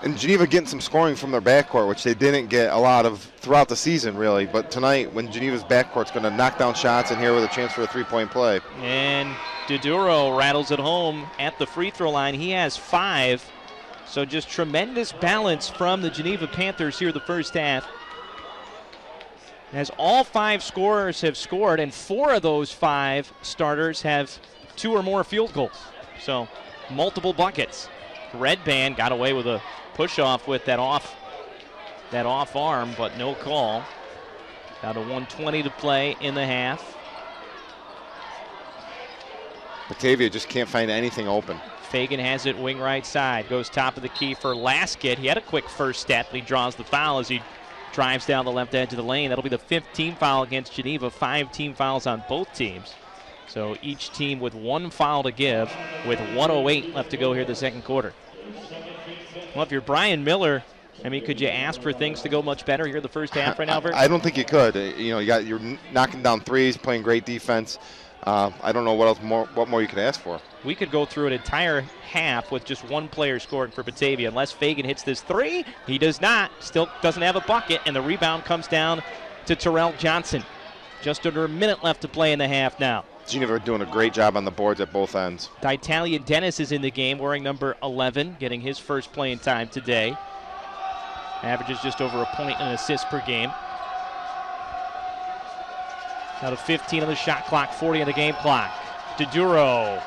[SPEAKER 2] And Geneva getting some scoring from their backcourt, which they didn't get a lot of throughout the season, really. But tonight, when Geneva's backcourt's going to knock down shots in here with a chance for a 3-point play.
[SPEAKER 1] And Diduro rattles it home at the free throw line. He has 5. So just tremendous balance from the Geneva Panthers here the first half. As all 5 scorers have scored, and 4 of those 5 starters have 2 or more field goals. So multiple buckets. Red band got away with a push-off with that off arm, but no call. Down to 1:20 to play in the half.
[SPEAKER 2] Batavia just can't find anything open.
[SPEAKER 1] Fagan has it wing right side. Goes top of the key for Laskett. He had a quick first step, but he draws the foul as he drives down the left edge of the lane. That'll be the 5th team foul against Geneva. 5 team fouls on both teams. So each team with 1 foul to give, with 1:08 left to go here the second quarter. Well, if you're Brian Miller, I mean, could you ask for things to go much better here the first half right now, Bert?
[SPEAKER 2] I don't think you could. You know, you're knocking down threes, playing great defense. I don't know what more you could ask for.
[SPEAKER 1] We could go through an entire half with just 1 player scoring for Batavia. Unless Fagan hits this 3, he does not. Still doesn't have a bucket, and the rebound comes down to Terrell Johnson. Just under a minute left to play in the half now.
[SPEAKER 2] Geneva are doing a great job on the boards at both ends.
[SPEAKER 1] D'Italia Dennis is in the game, wearing number 11, getting his first playing time today. Averages just over a point and an assist per game. Out of 15 on the shot clock, 40 on the game clock. Diduro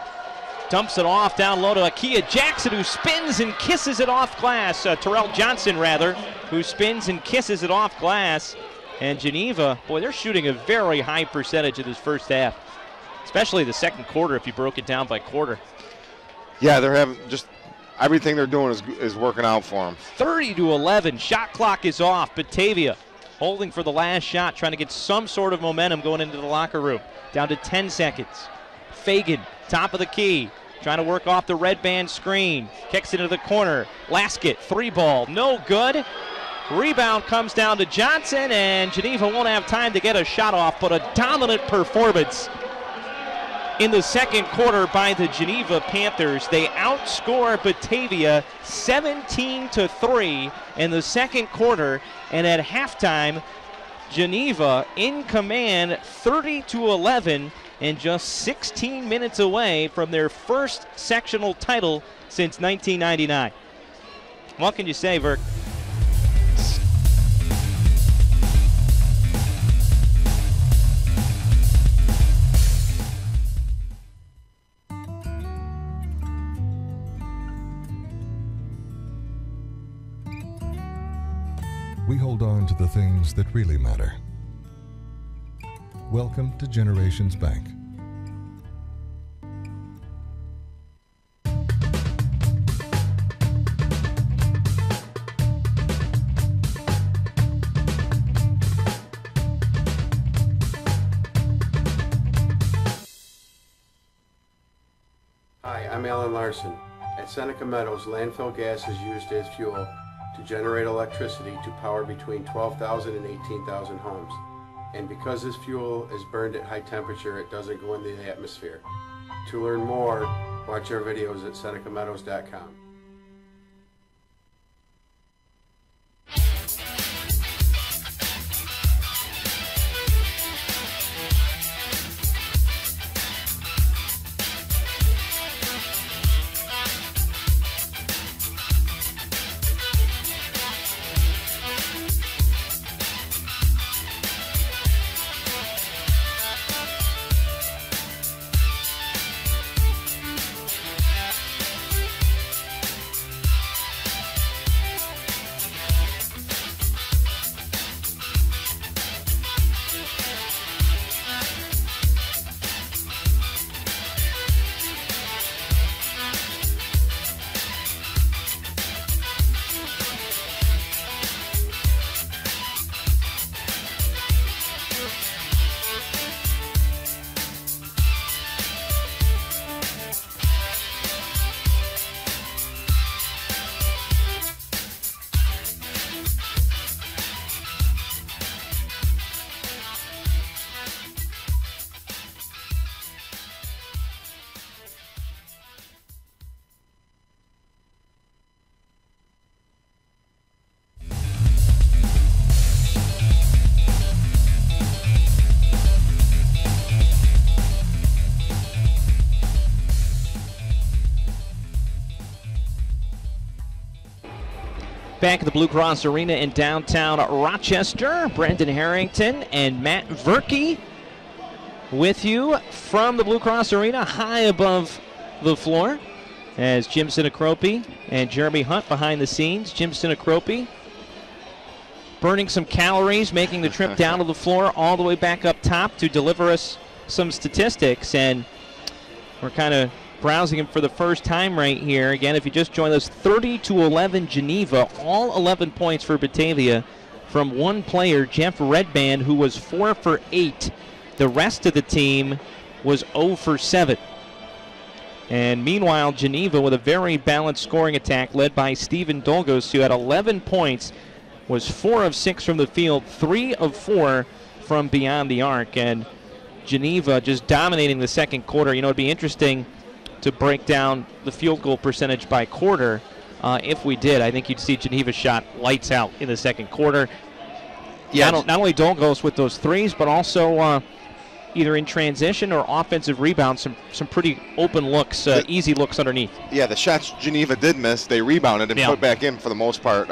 [SPEAKER 1] dumps it off down low to Akia Jackson, who spins and kisses it off glass. Terrell Johnson, rather, who spins and kisses it off glass. And Geneva, boy, they're shooting a very high percentage in this first half, especially the second quarter if you broke it down by quarter.
[SPEAKER 2] Yeah, they're having just everything they're doing is working out for them.
[SPEAKER 1] 30-11, shot clock is off. Batavia holding for the last shot, trying to get some sort of momentum going into the locker room. Down to 10 seconds. Fagan, top of the key, trying to work off the red band screen. Kicks it into the corner. Laskett, 3-ball, no good. Rebound comes down to Johnson, and Geneva won't have time to get a shot off, but a dominant performance in the second quarter by the Geneva Panthers. They outscore Batavia 17-3 in the second quarter, and at halftime, Geneva in command 30-11 and just 16 minutes away from their first sectional title since 1999. What can you say, Verk?
[SPEAKER 3] We hold on to the things that really matter. Welcome to Generations Bank.
[SPEAKER 5] Hi, I'm Alan Larson. At Seneca Meadows, landfill gas is used as fuel to generate electricity to power between 12,000 and 18,000 homes. And because this fuel is burned at high temperature, it doesn't go into the atmosphere. To learn more, watch our videos at SenecaMeadows.com.
[SPEAKER 1] Back at the Blue Cross Arena in downtown Rochester, Brendan Harrington and Matt Verke with you from the Blue Cross Arena, high above the floor, as Jim Sinacropi and Jeremy Hunt behind the scenes. Jim Sinacropi burning some calories, making the trip down to the floor all the way back up top to deliver us some statistics, and we're kind of browsing him for the first time right here. Again, if you just joined us, 30-11 Geneva, all 11 points for Batavia from one player, Jeff Redband, who was 4 for 8. The rest of the team was 0 for 7. And meanwhile, Geneva with a very balanced scoring attack led by Stephen Dolgos, who had 11 points, was 4 of 6 from the field, 3 of 4 from beyond the arc. And Geneva just dominating the second quarter. You know, it'd be interesting to break down the field goal percentage by quarter. If we did, I think you'd see Geneva shot lights out in the second quarter. Yeah, not only Dolgos with those threes, but also either in transition or offensive rebounds, some pretty open looks, easy looks underneath.
[SPEAKER 2] Yeah, the shots Geneva did miss, they rebounded and put back in for the most part.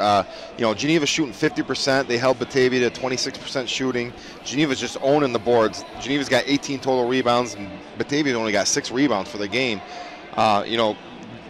[SPEAKER 2] You know, Geneva shooting 50%. They held Batavia to 26% shooting. Geneva's just owning the boards. Geneva's got 18 total rebounds, and Batavia's only got 6 rebounds for the game. You know,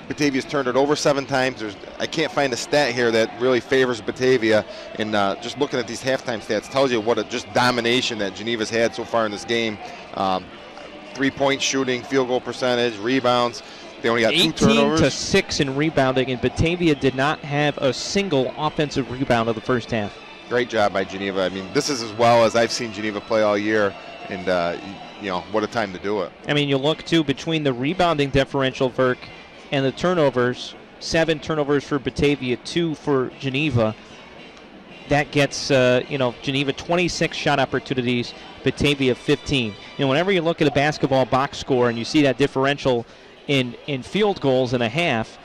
[SPEAKER 2] Batavia's turned it over 7 times. I can't find a stat here that really favors Batavia, and just looking at these halftime stats tells you what a just domination that Geneva's had so far in this game. 3-point shooting, field goal percentage, rebounds. They only got 2 turnovers.
[SPEAKER 1] 18 to 6 in rebounding, and Batavia did not have a single offensive rebound of the first half.
[SPEAKER 2] Great job by Geneva. I mean, this is as well as I've seen Geneva play all year, and you know, what a time to do it.
[SPEAKER 1] I mean, you look too between the rebounding differential, Verk, and the turnovers. 7 turnovers for Batavia, 2 for Geneva. That gets you know, Geneva 26 shot opportunities, Batavia 15. You know, whenever you look at a basketball box score and you see that differential in field goals and a half,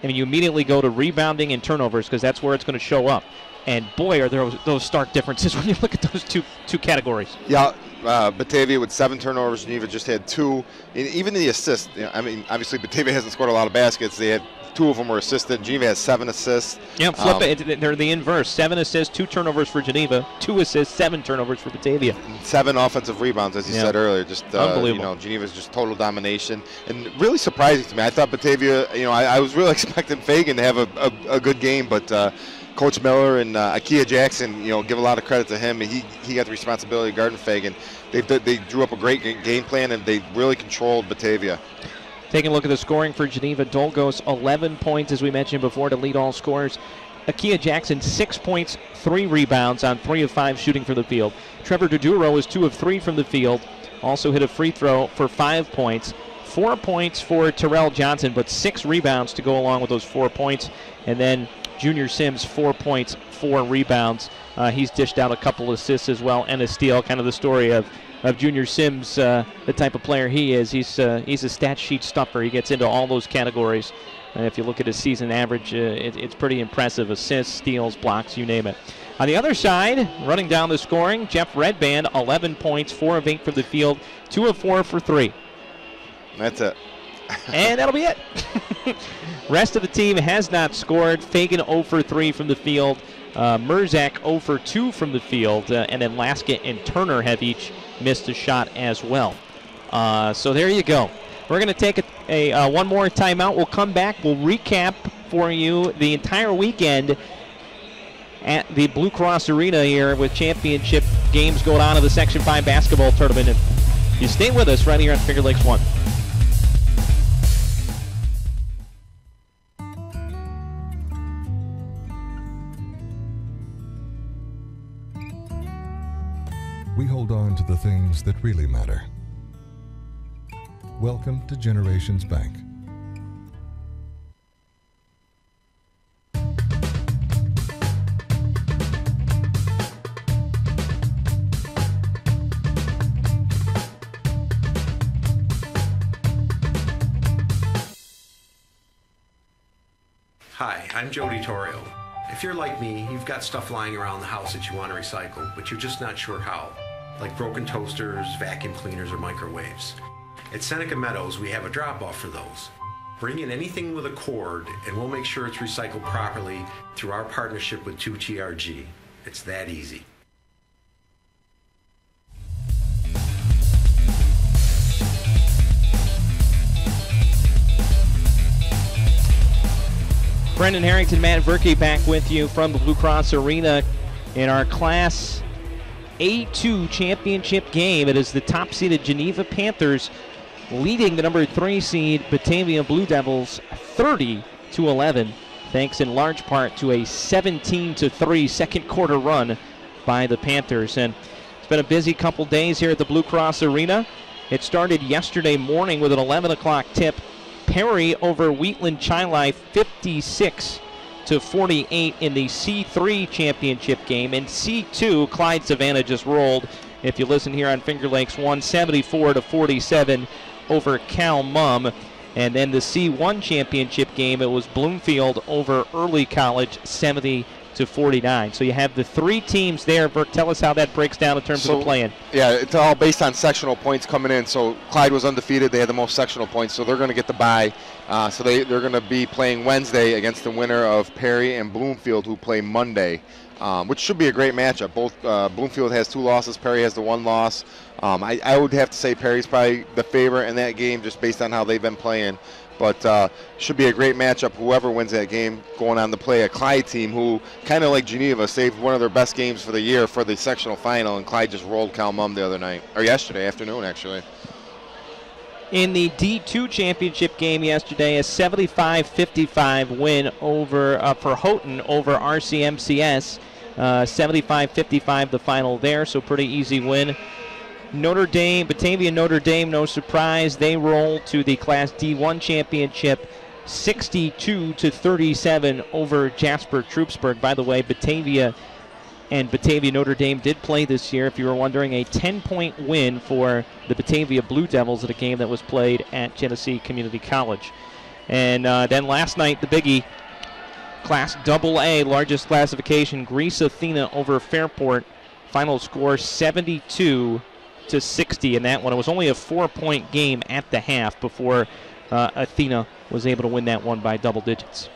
[SPEAKER 1] I mean, you immediately go to rebounding and turnovers because that's where it's going to show up. And boy, are there those stark differences when you look at those two categories.
[SPEAKER 2] Yeah, Batavia with 7 turnovers, Geneva just had 2. And even the assists, you know, I mean, obviously Batavia hasn't scored a lot of baskets. They had 2 of them were assisted. Geneva has 7 assists.
[SPEAKER 1] Yeah, flip it. They're the inverse. 7 assists, 2 turnovers for Geneva. 2 assists, 7 turnovers for Batavia.
[SPEAKER 2] 7 offensive rebounds, as you said earlier. Just
[SPEAKER 1] unbelievable.
[SPEAKER 2] You know, Geneva's just total domination, and really surprising to me. I thought Batavia. You know, I was really expecting Fagan to have a good game, but Coach Miller and Akia Jackson, you know, give a lot of credit to him. He got the responsibility of guarding Fagan. They drew up a great game plan, and they really controlled Batavia.
[SPEAKER 1] Taking a look at the scoring for Geneva, Dolgos 11 points, as we mentioned before, to lead all scorers. Akia Jackson 6 points, 3 rebounds on 3 of 5 shooting from the field. Trevor Doduro is 2 of 3 from the field. Also hit a free throw for 5 points. 4 points for Terrell Johnson, but 6 rebounds to go along with those 4 points. And then Junior Sims, 4 points, 4 rebounds. He's dished out a couple assists as well and a steal. Kind of the story of Junior Sims, the type of player he is. He's a stat sheet stuffer. He gets into all those categories. If you look at his season average, it's pretty impressive. Assists, steals, blocks, you name it. On the other side, running down the scoring, Jeff Redband, 11 points, 4 of 8 from the field, 2 of 4 for 3.
[SPEAKER 2] That's it.
[SPEAKER 1] And that'll be it. Rest of the team has not scored. Fagan 0 for 3 from the field. Merzak 0 for 2 from the field. And then Laskett and Turner have each missed a shot as well. So there you go. We're going to take one more timeout. We'll come back. We'll recap for you the entire weekend at the Blue Cross Arena here with championship games going on in the Section 5 basketball tournament. And you stay with us right here on Finger Lakes 1.
[SPEAKER 3] We hold on to the things that really matter. Welcome to Generations Bank.
[SPEAKER 4] Hi, I'm Joe DiTorio. If you're like me, you've got stuff lying around the house that you want to recycle, but you're just not sure how, like broken toasters, vacuum cleaners, or microwaves. At Seneca Meadows, we have a drop-off for those. Bring in anything with a cord, and we'll make sure it's recycled properly through our partnership with 2TRG. It's that easy.
[SPEAKER 1] Brendan Harrington, Matt Verke back with you from the Blue Cross Arena in our Class A2 championship game. It is the top-seeded Geneva Panthers leading the number 3 seed Batavia Blue Devils 30-11, thanks in large part to a 17-3 second quarter run by the Panthers. And it's been a busy couple days here at the Blue Cross Arena. It started yesterday morning with an 11 o'clock tip. Perry over Wheatland Chili 56-48 in the C3 championship game. In C2, Clyde Savannah just rolled. If you listen here on Finger Lakes 1, 74-47 over Cal Mum. And then the C1 championship game, it was Bloomfield over Early College 70-49. So you have the 3 teams there. Burke, tell us how that breaks down in terms of the play-in.
[SPEAKER 2] Yeah, it's all based on sectional points coming in. So Clyde was undefeated. They had the most sectional points, so they're going to get the bye. So they're going to be playing Wednesday against the winner of Perry and Bloomfield, who play Monday, which should be a great matchup. Both Bloomfield has 2 losses. Perry has the 1 loss. I would have to say Perry's probably the favorite in that game just based on how they've been playing. But should be a great matchup, whoever wins that game, going on to play a Clyde team who, kind of like Geneva, saved one of their best games for the year for the sectional final, and Clyde just rolled Cal Mum the other night, or yesterday afternoon, actually.
[SPEAKER 1] In the D2 championship game yesterday, a 75-55 win over for Houghton over RCMCS. 75-55 the final there, so pretty easy win. Batavia Notre Dame, no surprise. They roll to the Class D1 championship 62-37 over Jasper Troopsburg. By the way, Batavia and Batavia Notre Dame did play this year. If you were wondering, a 10-point win for the Batavia Blue Devils at a game that was played at Genesee Community College. And then last night, the biggie, Class AA, largest classification, Greece Athena over Fairport. Final score 72-60 in that one. It was only a 4-point game at the half before Athena was able to win that one by double digits.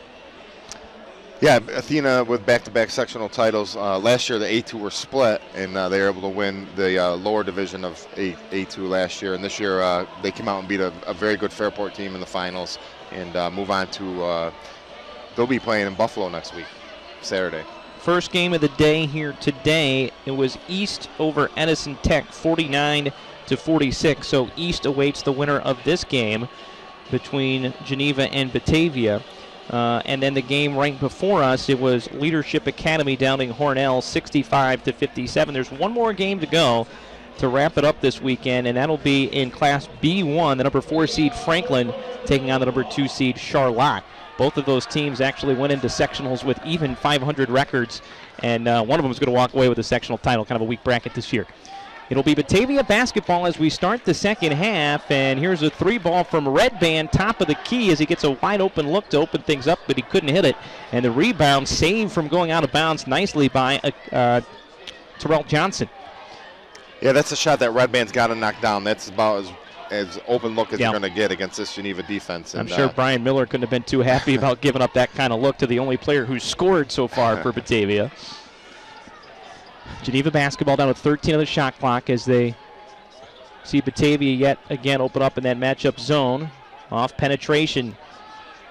[SPEAKER 2] Yeah, Athena with back-to-back sectional titles. Last year the A2 were split, and they were able to win the lower division of A2 last year. And this year they came out and beat a very good Fairport team in the finals and move on to they'll be playing in Buffalo next week, Saturday.
[SPEAKER 1] First game of the day here today, it was East over Edison Tech, 49-46. So East awaits the winner of this game between Geneva and Batavia. And then the game right before us, it was Leadership Academy downing Hornell 65-57. There's one more game to go. to wrap it up this weekend, and that'll be in Class B1, the number 4 seed Franklin taking on the number 2 seed Charlotte. Both of those teams actually went into sectionals with even 500 records, and one of them is going to walk away with a sectional title, kind of a weak bracket this year. It'll be Batavia basketball as we start the second half, and here's a 3-ball from Red Band, top of the key as he gets a wide open look to open things up, but he couldn't hit it. And the rebound saved from going out of bounds nicely by Terrell Johnson.
[SPEAKER 2] Yeah, that's a shot that Red Band's got to knock down. That's about as open look as you're going to get against this Geneva defense.
[SPEAKER 1] And I'm sure Brian Miller couldn't have been too happy about giving up that kind of look to the only player who's scored so far for Batavia. Geneva basketball down to 13 on the shot clock as they see Batavia yet again open up in that matchup zone. Off penetration.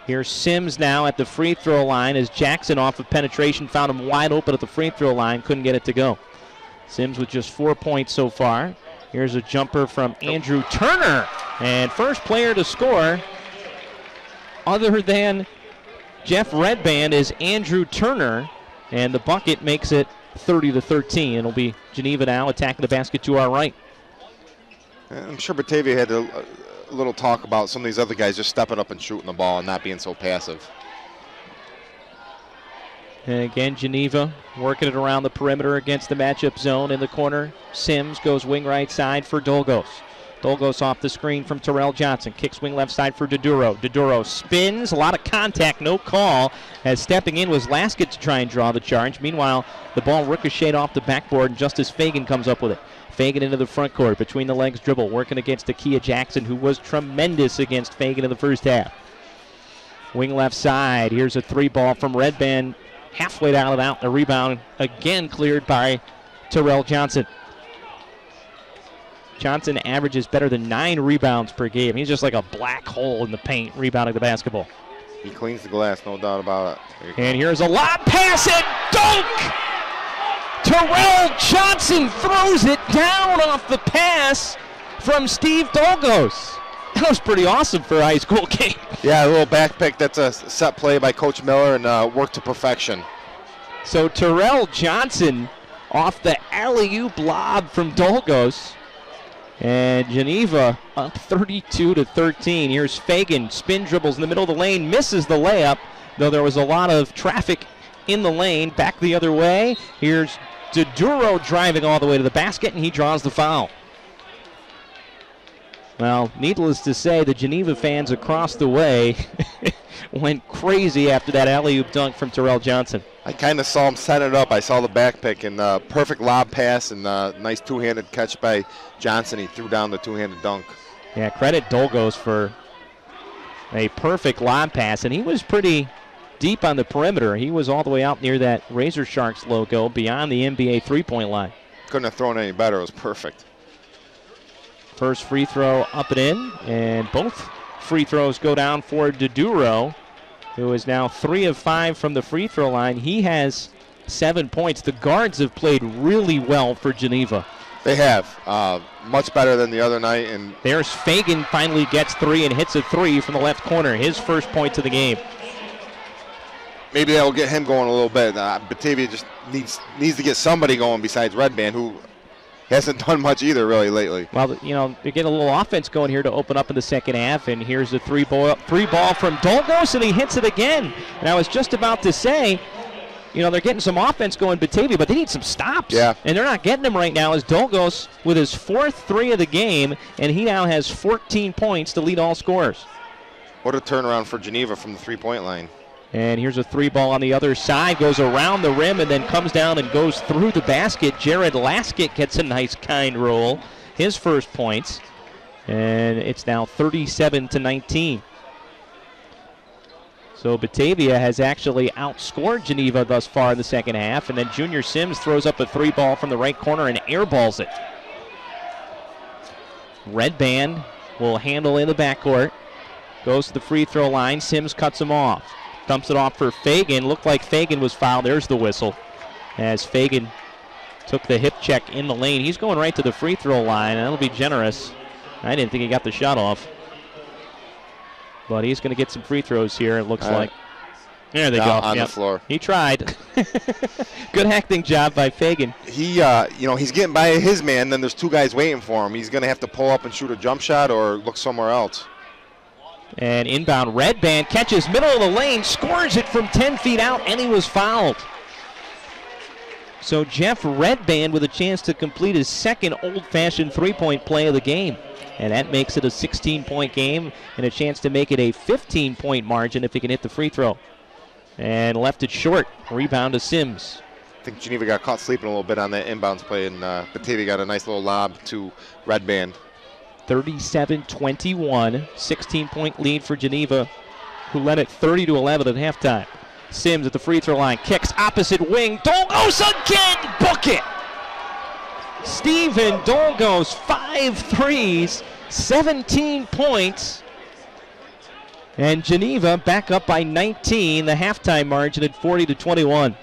[SPEAKER 1] Here's Sims now at the free throw line as Jackson off of penetration found him wide open at the free throw line. Couldn't get it to go. Sims with just 4 points so far. Here's a jumper from Andrew Turner. And first player to score other than Jeff Redband is Andrew Turner. And the bucket makes it 30-13. It'll be Geneva now attacking the basket to our right.
[SPEAKER 2] I'm sure Batavia had a little talk about some of these other guys just stepping up and shooting the ball and not being so passive.
[SPEAKER 1] And again, Geneva working it around the perimeter against the matchup zone in the corner. Sims goes wing right side for Dolgos. Dolgos off the screen from Terrell Johnson. Kicks wing left side for Doduro. Doduro spins. A lot of contact, no call. As stepping in was Laskett to try and draw the charge. Meanwhile, the ball ricocheted off the backboard, and Justice Fagan comes up with it. Fagan into the front court, between the legs dribble, working against Akia Jackson, who was tremendous against Fagan in the first half. Wing left side. Here's a 3-ball from Red Band. Halfway down and out. The rebound again cleared by Terrell Johnson. Johnson averages better than 9 rebounds per game. He's just like a black hole in the paint rebounding the basketball.
[SPEAKER 2] He cleans the glass, no doubt about it.
[SPEAKER 1] And here's a lob pass and dunk! Terrell Johnson throws it down off the pass from Steve Dolgos. That was pretty awesome for a high school game.
[SPEAKER 2] Yeah, a little back pick. That's a set play by Coach Miller and worked to perfection.
[SPEAKER 1] So Terrell Johnson off the alley-oop lob from Dolgos. And Geneva up 32-13. Here's Fagan. Spin dribbles in the middle of the lane. Misses the layup, though there was a lot of traffic in the lane. Back the other way. Here's Doduro driving all the way to the basket, and he draws the foul. Well, needless to say, the Geneva fans across the way went crazy after that alley-oop dunk from Terrell Johnson.
[SPEAKER 2] I kind of saw him set it up. I saw the back pick and perfect lob pass and nice two-handed catch by Johnson. He threw down the two-handed dunk.
[SPEAKER 1] Yeah, credit Dolgos for a perfect lob pass, and he was pretty deep on the perimeter. He was all the way out near that Razor Sharks logo beyond the NBA three-point line.
[SPEAKER 2] Couldn't have thrown any better. It was perfect.
[SPEAKER 1] First free throw up and in, and both free throws go down for Doduro, who is now 3 of 5 from the free throw line. He has 7 points. The guards have played really well for Geneva.
[SPEAKER 2] They have. Much better than the other night. And
[SPEAKER 1] there's Fagan finally gets 3 and hits a 3 from the left corner. His first point of the game.
[SPEAKER 2] Maybe that will get him going a little bit. Batavia just needs to get somebody going besides Red Band, who hasn't done much either really lately.
[SPEAKER 1] Well, you know, they get a little offense going here to open up in the second half, and here's a three ball from Dolgos, and he hits it again. And I was just about to say, you know, they're getting some offense going, Batavia, but they need some stops.
[SPEAKER 2] Yeah.
[SPEAKER 1] And they're not getting them right now as Dolgos with his 4th 3 of the game, and he now has 14 points to lead all scorers.
[SPEAKER 2] What a turnaround for Geneva from the three-point line.
[SPEAKER 1] And here's a 3-ball on the other side, goes around the rim and then comes down and goes through the basket. Jared Laskett gets a nice kind roll, his first points. And it's now 37-19. So Batavia has actually outscored Geneva thus far in the second half. And then Junior Sims throws up a 3-ball from the right corner and airballs it. Red Band will handle in the backcourt. Goes to the free throw line. Sims cuts him off. Dumps it off for Fagan. Looked like Fagan was fouled. There's the whistle. As Fagan took the hip check in the lane. He's going right to the free throw line, and that'll be generous. I didn't think he got the shot off. But he's going to get some free throws here, it looks like. There they go.
[SPEAKER 2] On the floor.
[SPEAKER 1] He tried. Good acting job by Fagan.
[SPEAKER 2] He, he's getting by his man. Then there's 2 guys waiting for him. He's going to have to pull up and shoot a jump shot or look somewhere else.
[SPEAKER 1] And inbound, Red Band catches middle of the lane, scores it from 10 feet out, and he was fouled. So Jeff Redband with a chance to complete his second old-fashioned three-point play of the game. And that makes it a 16-point game and a chance to make it a 15-point margin if he can hit the free throw. And left it short. Rebound to Sims.
[SPEAKER 2] I think Geneva got caught sleeping a little bit on that inbounds play, and Batavia got a nice little lob to Redband.
[SPEAKER 1] 37-21, 16-point lead for Geneva, who led it 30-11 at halftime. Sims at the free throw line, kicks opposite wing. Dolgos again, book it! Steven Dolgos, 5 threes, 17 points. And Geneva back up by 19, the halftime margin at 40-21.
[SPEAKER 2] I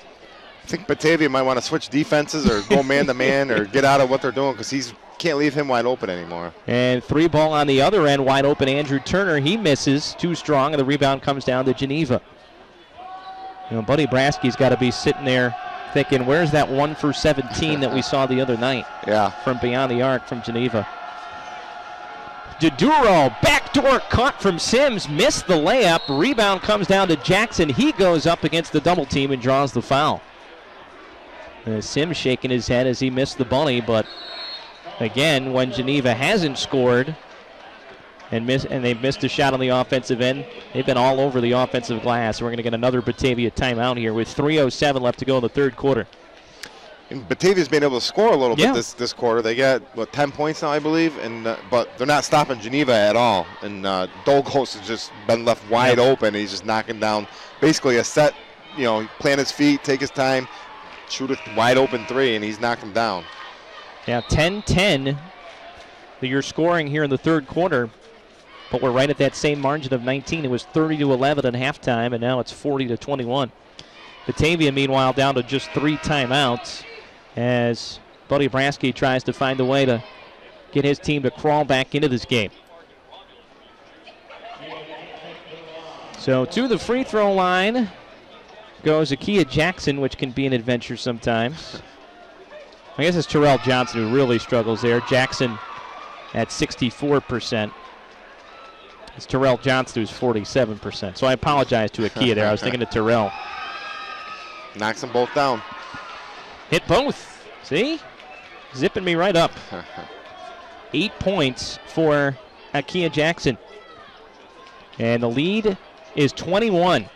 [SPEAKER 2] think Batavia might want to switch defenses or go man-to-man or get out of what they're doing because he's can't leave him wide open anymore.
[SPEAKER 1] And 3 ball on the other end, wide open Andrew Turner. He misses, too strong, and the rebound comes down to Geneva. Buddy Brasky's got to be sitting there thinking, where's that 1 for 17 that we saw the other night?
[SPEAKER 2] Yeah.
[SPEAKER 1] From beyond the arc from Geneva. DeDuro, backdoor cut from Sims, missed the layup. Rebound comes down to Jackson. He goes up against the double team and draws the foul. Sims shaking his head as he missed the bunny, but again, when Geneva hasn't scored and they've missed a shot on the offensive end, they've been all over the offensive glass. We're going to get another Batavia timeout here with 3:07 left to go in the third quarter.
[SPEAKER 2] And Batavia's been able to score a little bit this quarter. They got 10 points now, I believe, and but they're not stopping Geneva at all. And Dolgos has just been left wide open. He's just knocking down basically a set. Plant his feet, take his time, shoot a wide open 3, and he's knocked him down.
[SPEAKER 1] Yeah, 10-10 that you're scoring here in the third quarter, but we're right at that same margin of 19. It was 30-11 at halftime, and now it's 40-21. Batavia, meanwhile, down to just 3 timeouts as Buddy Brasky tries to find a way to get his team to crawl back into this game. So to the free throw line goes Akia Jackson, which can be an adventure sometimes. I guess it's Terrell Johnson who really struggles there. Jackson at 64%. It's Terrell Johnson who's 47%. So I apologize to Akia there. I was thinking of Terrell.
[SPEAKER 2] Knocks them both down.
[SPEAKER 1] Hit both. See? Zipping me right up. 8 points for Akia Jackson. And the lead is 21. In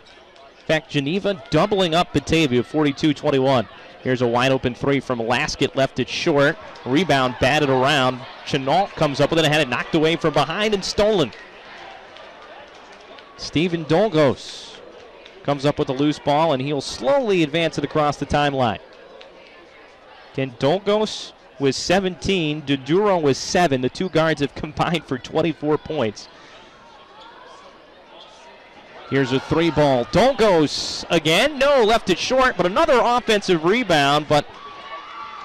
[SPEAKER 1] fact, Geneva doubling up Batavia, 42-21. Here's a wide open 3 from Laskett, left it short. Rebound batted around. Chenault comes up with it and had it knocked away from behind and stolen. Steven Dolgos comes up with a loose ball, and he'll slowly advance it across the timeline. Again, Dolgos was 17, DeDuro was 7. The 2 guards have combined for 24 points. Here's a 3 ball. Dolgos again. No, left it short, but another offensive rebound, but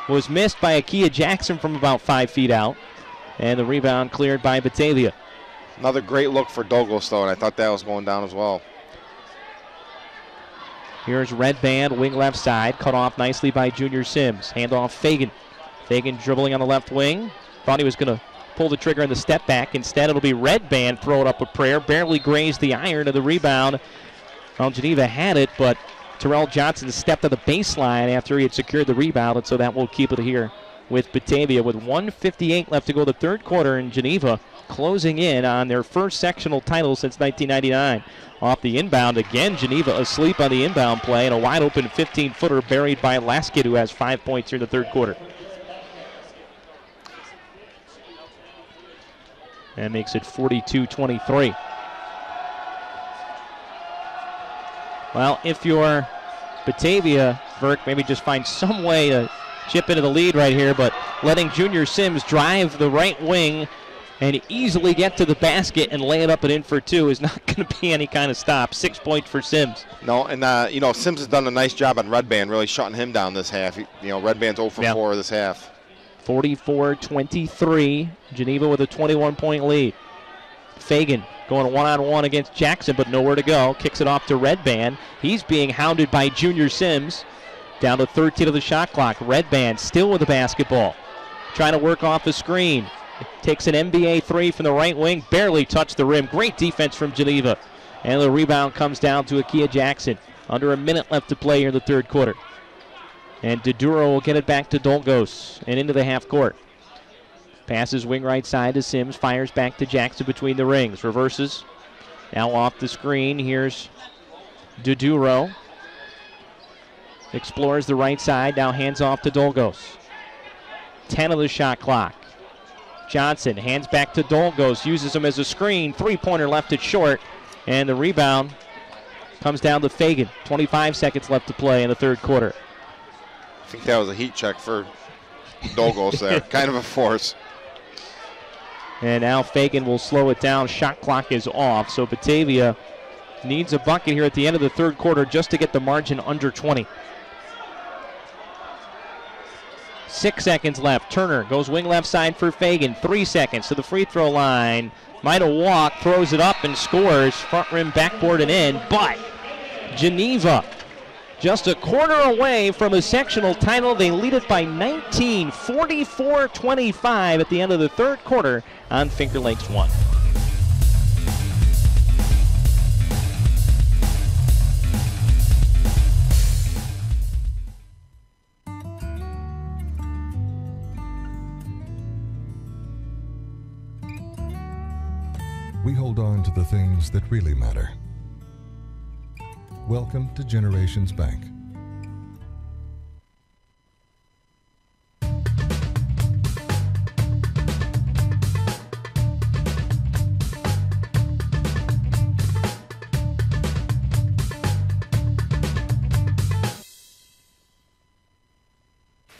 [SPEAKER 1] was missed by Akia Jackson from about 5 feet out. And the rebound cleared by Batavia.
[SPEAKER 2] Another great look for Dolgos, though, and I thought that was going down as well.
[SPEAKER 1] Here's Red Band, wing left side, cut off nicely by Junior Sims. Handoff Fagan. Fagan dribbling on the left wing. Thought he was going to pull the trigger in the step back. Instead, it'll be Red Band throw it up a prayer. Barely grazed the iron of the rebound. Well, Geneva had it, but Terrell Johnson stepped to the baseline after he had secured the rebound, and so that will keep it here with Batavia with 1:58 left to go the third quarter, in Geneva closing in on their first sectional title since 1999. Off the inbound again, Geneva asleep on the inbound play, and a wide open 15-footer buried by Laskett, who has 5 points here in the third quarter. That makes it 42-23. Well, if you're Batavia, Burke, maybe just find some way to chip into the lead right here, but letting Junior Sims drive the right wing and easily get to the basket and lay it up and in for 2 is not going to be any kind of stop. 6 points for Sims.
[SPEAKER 2] No, and Sims has done a nice job on Red Band, really shutting him down this half. Red Band's 0 for 4 this half.
[SPEAKER 1] 44-23. Geneva with a 21-point lead. Fagan going one-on-one against Jackson, but nowhere to go. Kicks it off to Redband. He's being hounded by Junior Sims. Down to 13 of the shot clock. Redband still with the basketball. Trying to work off the screen. Takes an NBA three from the right wing. Barely touched the rim. Great defense from Geneva. And the rebound comes down to Akia Jackson. Under a minute left to play here in the third quarter. And Doduro will get it back to Dolgos and into the half court. Passes wing right side to Sims. Fires back to Jackson between the rings. Reverses. Now off the screen. Here's Doduro. Explores the right side. Now hands off to Dolgos. 10 of the shot clock. Johnson hands back to Dolgos. Uses him as a screen. Three-pointer left it short. And the rebound comes down to Fagan. 25 seconds left to play in the third quarter.
[SPEAKER 2] I think that was a heat check for Dolgos there. Kind of a force.
[SPEAKER 1] And now Fagan will slow it down. Shot clock is off. So Batavia needs a bucket here at the end of the third quarter just to get the margin under 20. 6 seconds left. Turner goes wing left side for Fagan. 3 seconds to the free throw line. Might have walked, throws it up and scores. Front rim, backboard and in. But Geneva just a quarter away from a sectional title. They lead it by 19, 44-25 at the end of the third quarter on Finger Lakes 1.
[SPEAKER 3] We hold on to the things that really matter. Welcome to Generations Bank.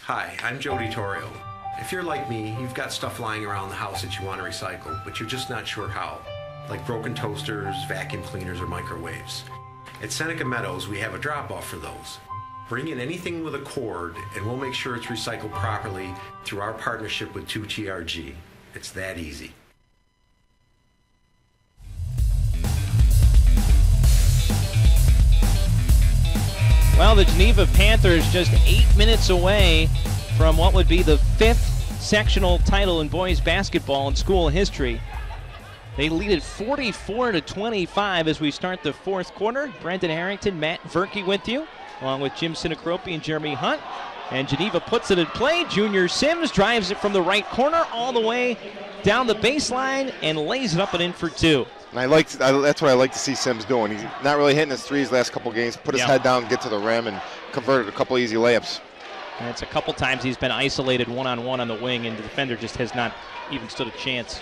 [SPEAKER 4] Hi, I'm Jody Torrio. If you're like me, you've got stuff lying around the house that you want to recycle, but you're just not sure how, like broken toasters, vacuum cleaners, or microwaves. At Seneca Meadows, we have a drop-off for those. Bring in anything with a cord, and we'll make sure it's recycled properly through our partnership with 2TRG. It's that easy.
[SPEAKER 1] Well, the Geneva Panthers just 8 minutes away from what would be the 5th sectional title in boys basketball in school history. They lead it 44-25 as we start the fourth quarter. Brendan Harrington, Matt Verke with you, along with Jim Sinacropi and Jeremy Hunt. And Geneva puts it in play. Junior Sims drives it from the right corner all the way down the baseline and lays it up and in for two.
[SPEAKER 2] And that's what I like to see Sims doing. He's not really hitting his threes last couple games. Put his head down, get to the rim, and converted a couple easy layups.
[SPEAKER 1] And it's a couple times he's been isolated one-on-one on the wing, and the defender just has not even stood a chance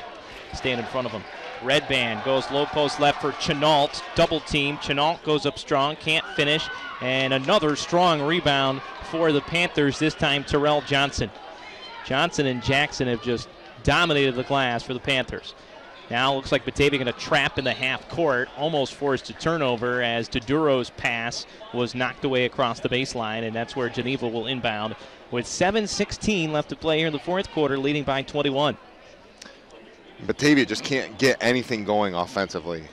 [SPEAKER 1] to stand in front of him. Redband goes low post left for Chenault. Double team. Chenault goes up strong, can't finish. And another strong rebound for the Panthers, this time Terrell Johnson. Johnson and Jackson have just dominated the glass for the Panthers. Now looks like Batavia going to trap in the half court, almost forced a turnover as Doduro's pass was knocked away across the baseline, and that's where Geneva will inbound with 7:16 left to play here in the fourth quarter, leading by 21.
[SPEAKER 2] Batavia just can't get anything going offensively.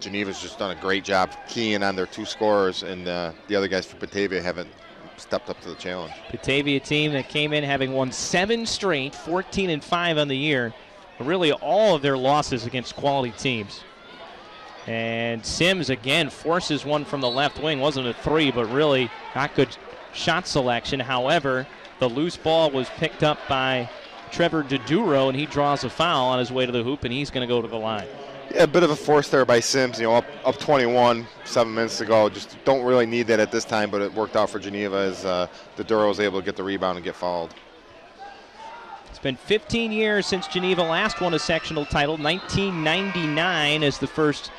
[SPEAKER 2] Geneva's just done a great job keying on their two scorers, and the other guys for Batavia haven't stepped up to the challenge.
[SPEAKER 1] Batavia team that came in having won 7 straight, 14-5 on the year. Really all of their losses against quality teams. And Sims again forces one from the left wing. Wasn't a three, but really not good shot selection. However, the loose ball was picked up by Trevor Doduro, and he draws a foul on his way to the hoop, and he's going to go to the line.
[SPEAKER 2] Yeah, a bit of a force there by Sims. You know, up 21, 7 minutes to go. Just don't really need that at this time, but it worked out for Geneva as Doduro was able to get the rebound and get fouled.
[SPEAKER 1] It's been 15 years since Geneva last won a sectional title. 1999 as the first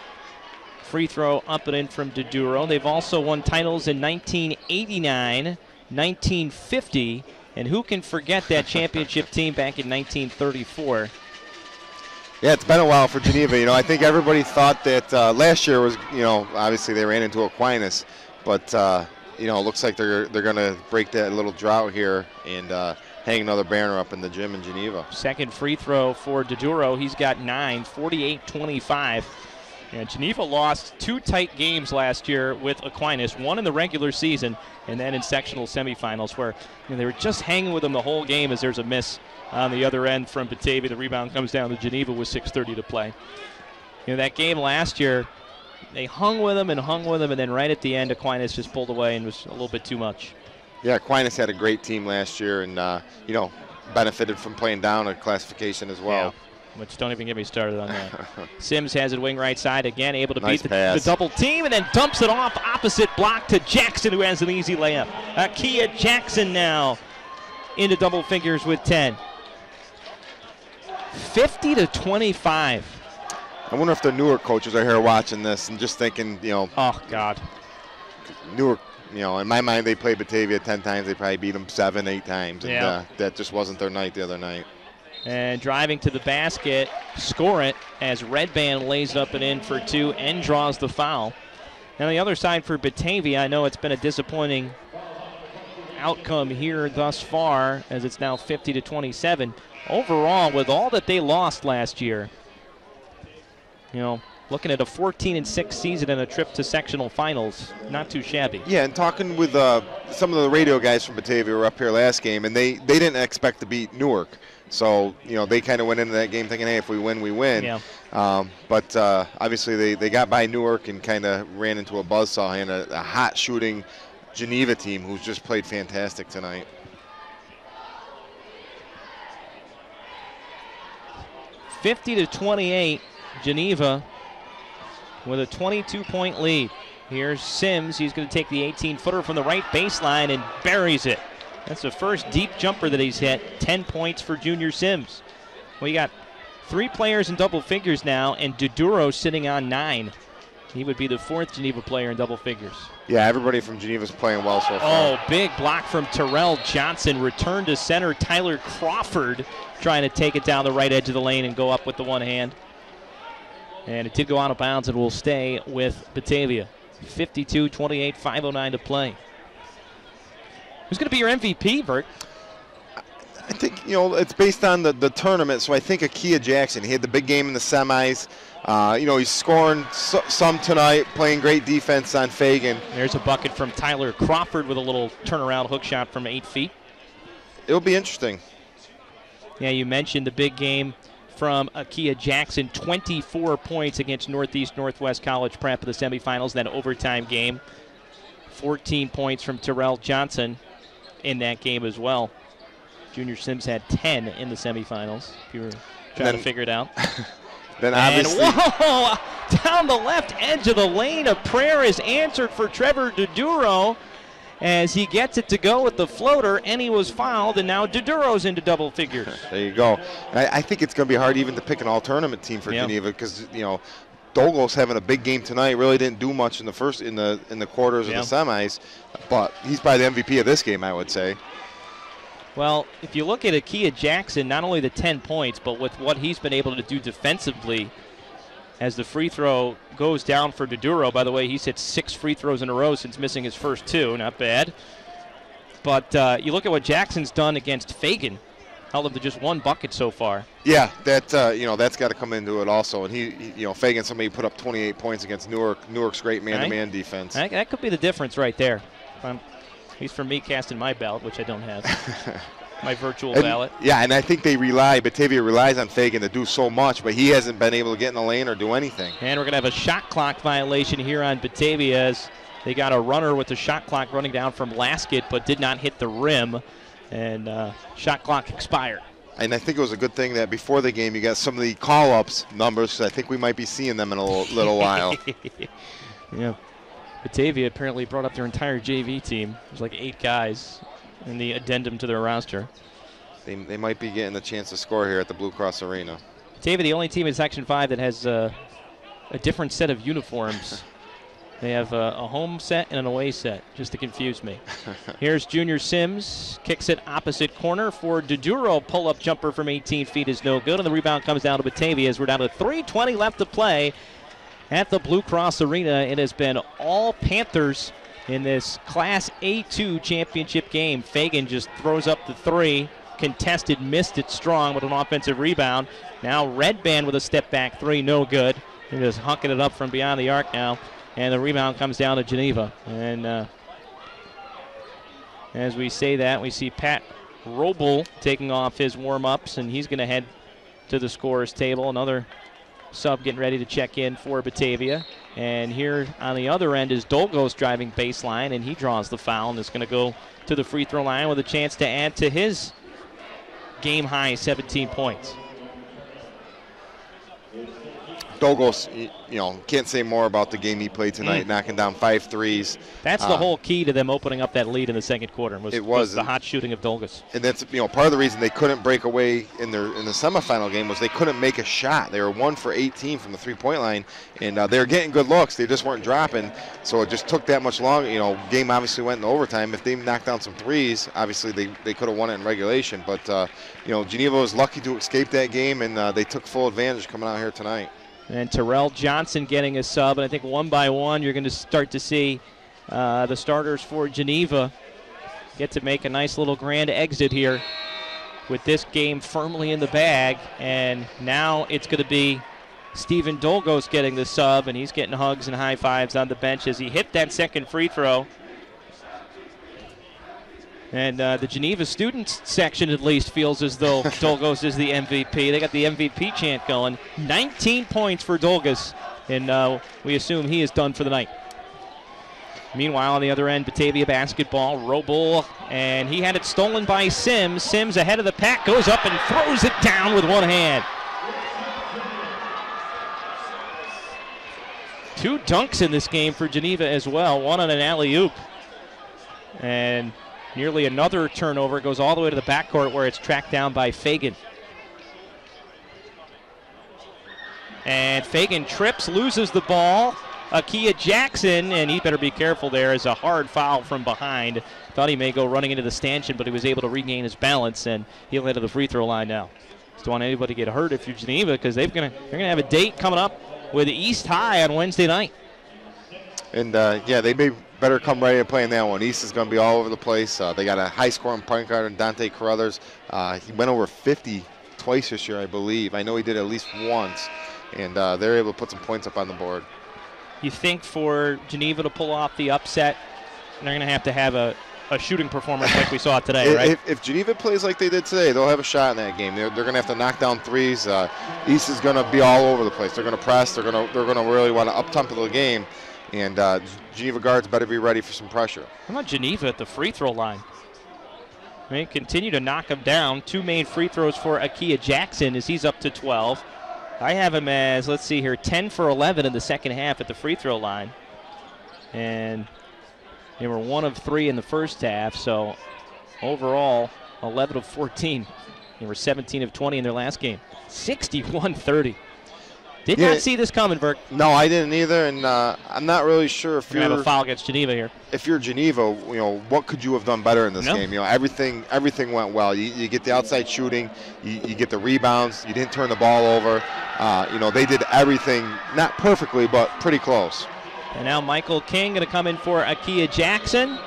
[SPEAKER 1] free throw up and in from Doduro. They've also won titles in 1989, 1950, and who can forget that championship team back in 1934?
[SPEAKER 2] Yeah, it's been a while for Geneva. You know, I think everybody thought that last year was, you know, obviously they ran into Aquinas, but you know, it looks like they're going to break that little drought here and hang another banner up in the gym in Geneva.
[SPEAKER 1] Second free throw for Doduro. He's got 9, 48-25. And Geneva lost 2 tight games last year with Aquinas, one in the regular season and then in sectional semifinals where they were just hanging with them the whole game as there's a miss on the other end from Batavia. The rebound comes down to Geneva with 6:30 to play. That game last year, they hung with them, and then right at the end, Aquinas just pulled away and was a little bit too much.
[SPEAKER 2] Yeah, Aquinas had a great team last year and, benefited from playing down a classification as well.
[SPEAKER 1] Yeah, which don't even get me started on that. Sims has it wing right side again, able to
[SPEAKER 2] Nice
[SPEAKER 1] beat the double team, and then dumps it off opposite block to Jackson, who has an easy layup. Akia Jackson now into double figures with 10. 50-25.
[SPEAKER 2] I wonder if the Newark coaches are here watching this and just thinking,
[SPEAKER 1] oh, God.
[SPEAKER 2] Newark, in my mind, they played Batavia 10 times. They probably beat them 7, 8 times. And that just wasn't their night the other night.
[SPEAKER 1] And driving to the basket, score it as Red Band lays it up and in for 2 and draws the foul. Now, the other side for Batavia, I know it's been a disappointing outcome here thus far as it's now 50-27. Overall, with all that they lost last year, looking at a 14-6 season and a trip to sectional finals, not too shabby.
[SPEAKER 2] Yeah, and talking with some of the radio guys from Batavia were up here last game, and they didn't expect to beat Newark. So, they kind of went into that game thinking, hey, if we win, we win.
[SPEAKER 1] Yeah.
[SPEAKER 2] But obviously they got by Newark and kind of ran into a buzzsaw and a hot shooting Geneva team who's just played fantastic tonight.
[SPEAKER 1] 50-28, Geneva with a 22-point lead. Here's Sims. He's going to take the 18-footer from the right baseline and buries it. That's the first deep jumper that he's hit. 10 points for Junior Sims. We got 3 players in double figures now, and Doduro sitting on 9. He would be the 4th Geneva player in double figures.
[SPEAKER 2] Yeah, everybody from Geneva's playing well so far.
[SPEAKER 1] Oh, big block from Terrell Johnson. Return to center. Tyler Crawford trying to take it down the right edge of the lane and go up with the one hand. And it did go out of bounds and will stay with Batavia. 52-28, 5:09 to play. Who's going to be your MVP, Bert?
[SPEAKER 2] I think, it's based on the tournament, so I think Akia Jackson. He had the big game in the semis. He's scoring some tonight, playing great defense on Fagan.
[SPEAKER 1] There's a bucket from Tyler Crawford with a little turnaround hook shot from 8 feet.
[SPEAKER 2] It'll be interesting.
[SPEAKER 1] Yeah, you mentioned the big game from Akia Jackson. 24 points against Northeast-Northwest College Prep in the semifinals, that overtime game. 14 points from Terrell Johnson in that game as well. Junior Sims had 10 in the semifinals, if you were trying to figure it out.
[SPEAKER 2] Then obviously,
[SPEAKER 1] and whoa, down the left edge of the lane, a prayer is answered for Trevor Doduro as he gets it to go with the floater, and he was fouled, and now Doduro's into double figures.
[SPEAKER 2] There you go. I think it's going to be hard even to pick an all-tournament team for Geneva because, Douglas having a big game tonight. Really didn't do much in the quarters of the semis, but he's probably the MVP of this game, I would say.
[SPEAKER 1] Well, if you look at Akia Jackson, not only the 10 points, but with what he's been able to do defensively as the free throw goes down for Doduro. By the way, he's hit 6 free throws in a row since missing his first 2. Not bad. But you look at what Jackson's done against Fagan. Held him to just 1 bucket so far.
[SPEAKER 2] Yeah, that's got to come into it also. And he Fagan, somebody put up 28 points against Newark. Newark's great man-to-man defense.
[SPEAKER 1] That could be the difference right there. At least for me casting my ballot, which I don't have. My virtual ballot.
[SPEAKER 2] Yeah, and I think Batavia relies on Fagan to do so much, but he hasn't been able to get in the lane or do anything.
[SPEAKER 1] And we're going to have a shot clock violation here on Batavia as they got a runner with the shot clock running down from Laskett, but did not hit the rim, and shot clock expired.
[SPEAKER 2] And I think it was a good thing that before the game you got some of the call-ups numbers, so I think we might be seeing them in a little while.
[SPEAKER 1] Yeah. Batavia apparently brought up their entire JV team. There's like 8 guys in the addendum to their roster.
[SPEAKER 2] They might be getting a chance to score here at the Blue Cross Arena.
[SPEAKER 1] Batavia, the only team in Section 5 that has a different set of uniforms. They have a home set and an away set, just to confuse me. Here's Junior Sims. Kicks it opposite corner for Doduro. Pull-up jumper from 18 feet is no good, and the rebound comes down to Batavia as we're down to 3:20 left to play at the Blue Cross Arena. It has been all Panthers in this Class A2 championship game. Fagan just throws up the 3 contested, missed it strong with an offensive rebound. Now Red Band with a step-back three, no good. They're just hucking it up from beyond the arc now, and the rebound comes down to Geneva. And as we say that, we see Pat Bball taking off his warm-ups, and he's going to head to the scorer's table. Another sub getting ready to check in for Batavia. And here on the other end is Dolgos driving baseline, and he draws the foul, and is going to go to the free throw line with a chance to add to his game-high 17 points.
[SPEAKER 2] Dolgos, can't say more about the game he played tonight, knocking down 5 threes.
[SPEAKER 1] That's the whole key to them opening up that lead in the second quarter. Was the hot shooting of Dolgos.
[SPEAKER 2] And that's part of the reason they couldn't break away in the semifinal game was they couldn't make a shot. They were 1 for 18 from the three-point line, and they were getting good looks. They just weren't dropping, so it just took that much longer. Game obviously went in overtime. If they knocked down some threes, obviously they could have won it in regulation. But Geneva was lucky to escape that game, and they took full advantage coming out here tonight.
[SPEAKER 1] And Terrell Johnson getting a sub, and I think one by one you're going to start to see the starters for Geneva get to make a nice little grand exit here with this game firmly in the bag. And now it's going to be Stephen Dolgos getting the sub, and he's getting hugs and high fives on the bench as he hit that second free throw. And the Geneva students section at least feels as though Dolgos is the MVP. They got the MVP chant going. 19 points for Dolgos, and we assume he is done for the night. Meanwhile, on the other end, Batavia basketball, Bball, and he had it stolen by Sims. Sims ahead of the pack, goes up and throws it down with one hand. 2 dunks in this game for Geneva as well, one on an alley-oop. And nearly another turnover, goes all the way to the backcourt where it's tracked down by Fagan. And Fagan trips, loses the ball. Akia Jackson, and he better be careful there, as a hard foul from behind. Thought he may go running into the stanchion, but he was able to regain his balance, and he'll head to the free throw line now. Just don't want anybody to get hurt if you're Geneva, because they're gonna have a date coming up with East High on Wednesday night.
[SPEAKER 2] And they may better come ready to play in that one. East is going to be all over the place. They got a high-scoring point guard in Dante Carruthers. He went over 50 twice this year, I believe. I know he did at least once, and they're able to put some points up on the board.
[SPEAKER 1] You think for Geneva to pull off the upset, they're going to have a shooting performance like we saw today, right?
[SPEAKER 2] If Geneva plays like they did today, they'll have a shot in that game. They're going to have to knock down threes. East is going to be all over the place. They're going to press. They're going to really want to up-tempo the game. And Geneva guards better be ready for some pressure.
[SPEAKER 1] How about Geneva at the free throw line? Continue to knock him down. 2 made free throws for Akia Jackson as he's up to 12. I have him as, let's see here, 10 for 11 in the second half at the free throw line. And they were 1 of 3 in the first half, so overall 11 of 14. They were 17 of 20 in their last game. 61-30. Did not see this coming, Burke.
[SPEAKER 2] No, I didn't either, and I'm not really sure if
[SPEAKER 1] you have a foul against Geneva here.
[SPEAKER 2] If you're Geneva, what could you have done better in this game? Everything went well. You get the outside shooting, you get the rebounds. You didn't turn the ball over. They did everything, not perfectly, but pretty close.
[SPEAKER 1] And now Michael King going to come in for Akia Jackson.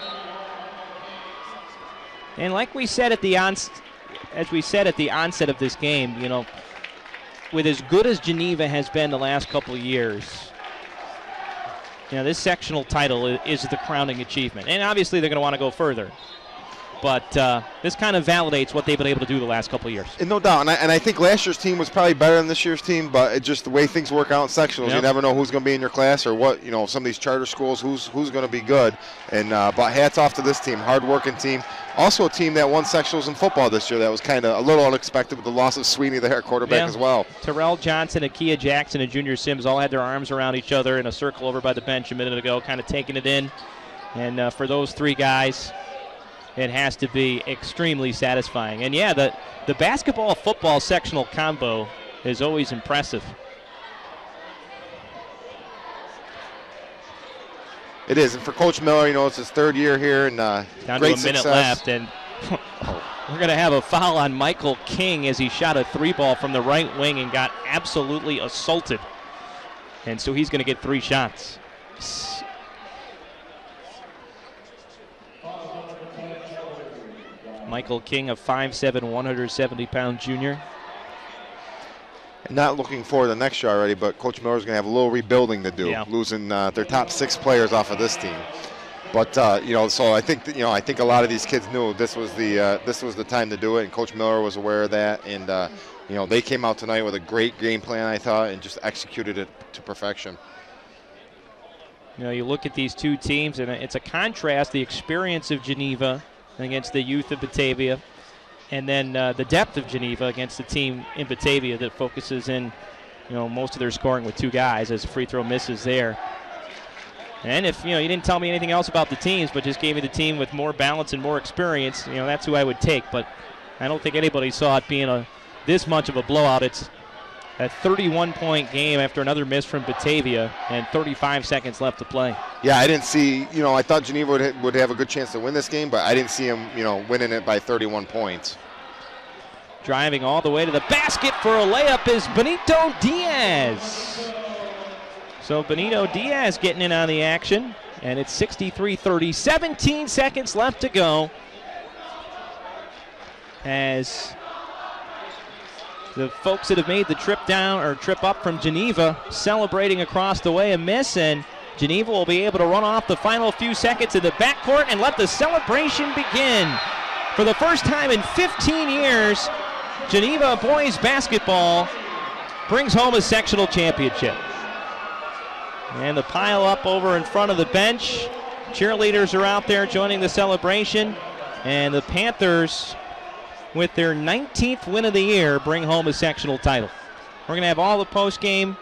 [SPEAKER 1] And like we said at the onset of this game, with as good as Geneva has been the last couple of years, this sectional title is the crowning achievement. And obviously they're going to want to go further. But this kind of validates what they've been able to do the last couple of years.
[SPEAKER 2] And no doubt. And I think last year's team was probably better than this year's team, but it's just the way things work out in sectionals. Yep. You never know who's going to be in your class or what, some of these charter schools, who's going to be good. And but hats off to this team, hard-working team. Also a team that won sectionals in football this year that was kind of a little unexpected with the loss of Sweeney there at quarterback as well.
[SPEAKER 1] Terrell Johnson, Akia Jackson, and Junior Sims all had their arms around each other in a circle over by the bench a minute ago, kind of taking it in. And for those 3 guys, it has to be extremely satisfying. And the basketball-football sectional combo is always impressive.
[SPEAKER 2] It is, and for Coach Miller, it's his 3rd year here, and
[SPEAKER 1] down
[SPEAKER 2] great
[SPEAKER 1] to a minute
[SPEAKER 2] success.
[SPEAKER 1] left, and we're going to have a foul on Michael King as he shot a 3-ball from the right wing and got absolutely assaulted. And so he's going to get 3 shots. Michael King, a 5'7", 170-pound junior.
[SPEAKER 2] Not looking forward to next year already, but Coach Miller's going to have a little rebuilding to do, losing their top 6 players off of this team. But so I think that, I think a lot of these kids knew this was the time to do it, and Coach Miller was aware of that. And they came out tonight with a great game plan, I thought, and just executed it to perfection.
[SPEAKER 1] You look at these two teams, and it's a contrast: the experience of Geneva against the youth of Batavia, and then the depth of Geneva against the team in Batavia that focuses in, most of their scoring with 2 guys as free throw misses there. And if, you didn't tell me anything else about the teams, but just gave me the team with more balance and more experience, that's who I would take. But I don't think anybody saw it being this much of a blowout. It's a 31-point game after another miss from Batavia and 35 seconds left to play.
[SPEAKER 2] Yeah, I didn't see, I thought Geneva would have a good chance to win this game, but I didn't see them, winning it by 31 points.
[SPEAKER 1] Driving all the way to the basket for a layup is Benito Diaz. So Benito Diaz getting in on the action, and it's 63-30, 17 seconds left to go as the folks that have made the trip up from Geneva celebrating across the way a miss, and Geneva will be able to run off the final few seconds in the backcourt and let the celebration begin. For the first time in 15 years, Geneva boys basketball brings home a sectional championship. And the pile up over in front of the bench. Cheerleaders are out there joining the celebration, and the Panthers, with their 19th win of the year, bring home a sectional title. We're going to have all the post-game.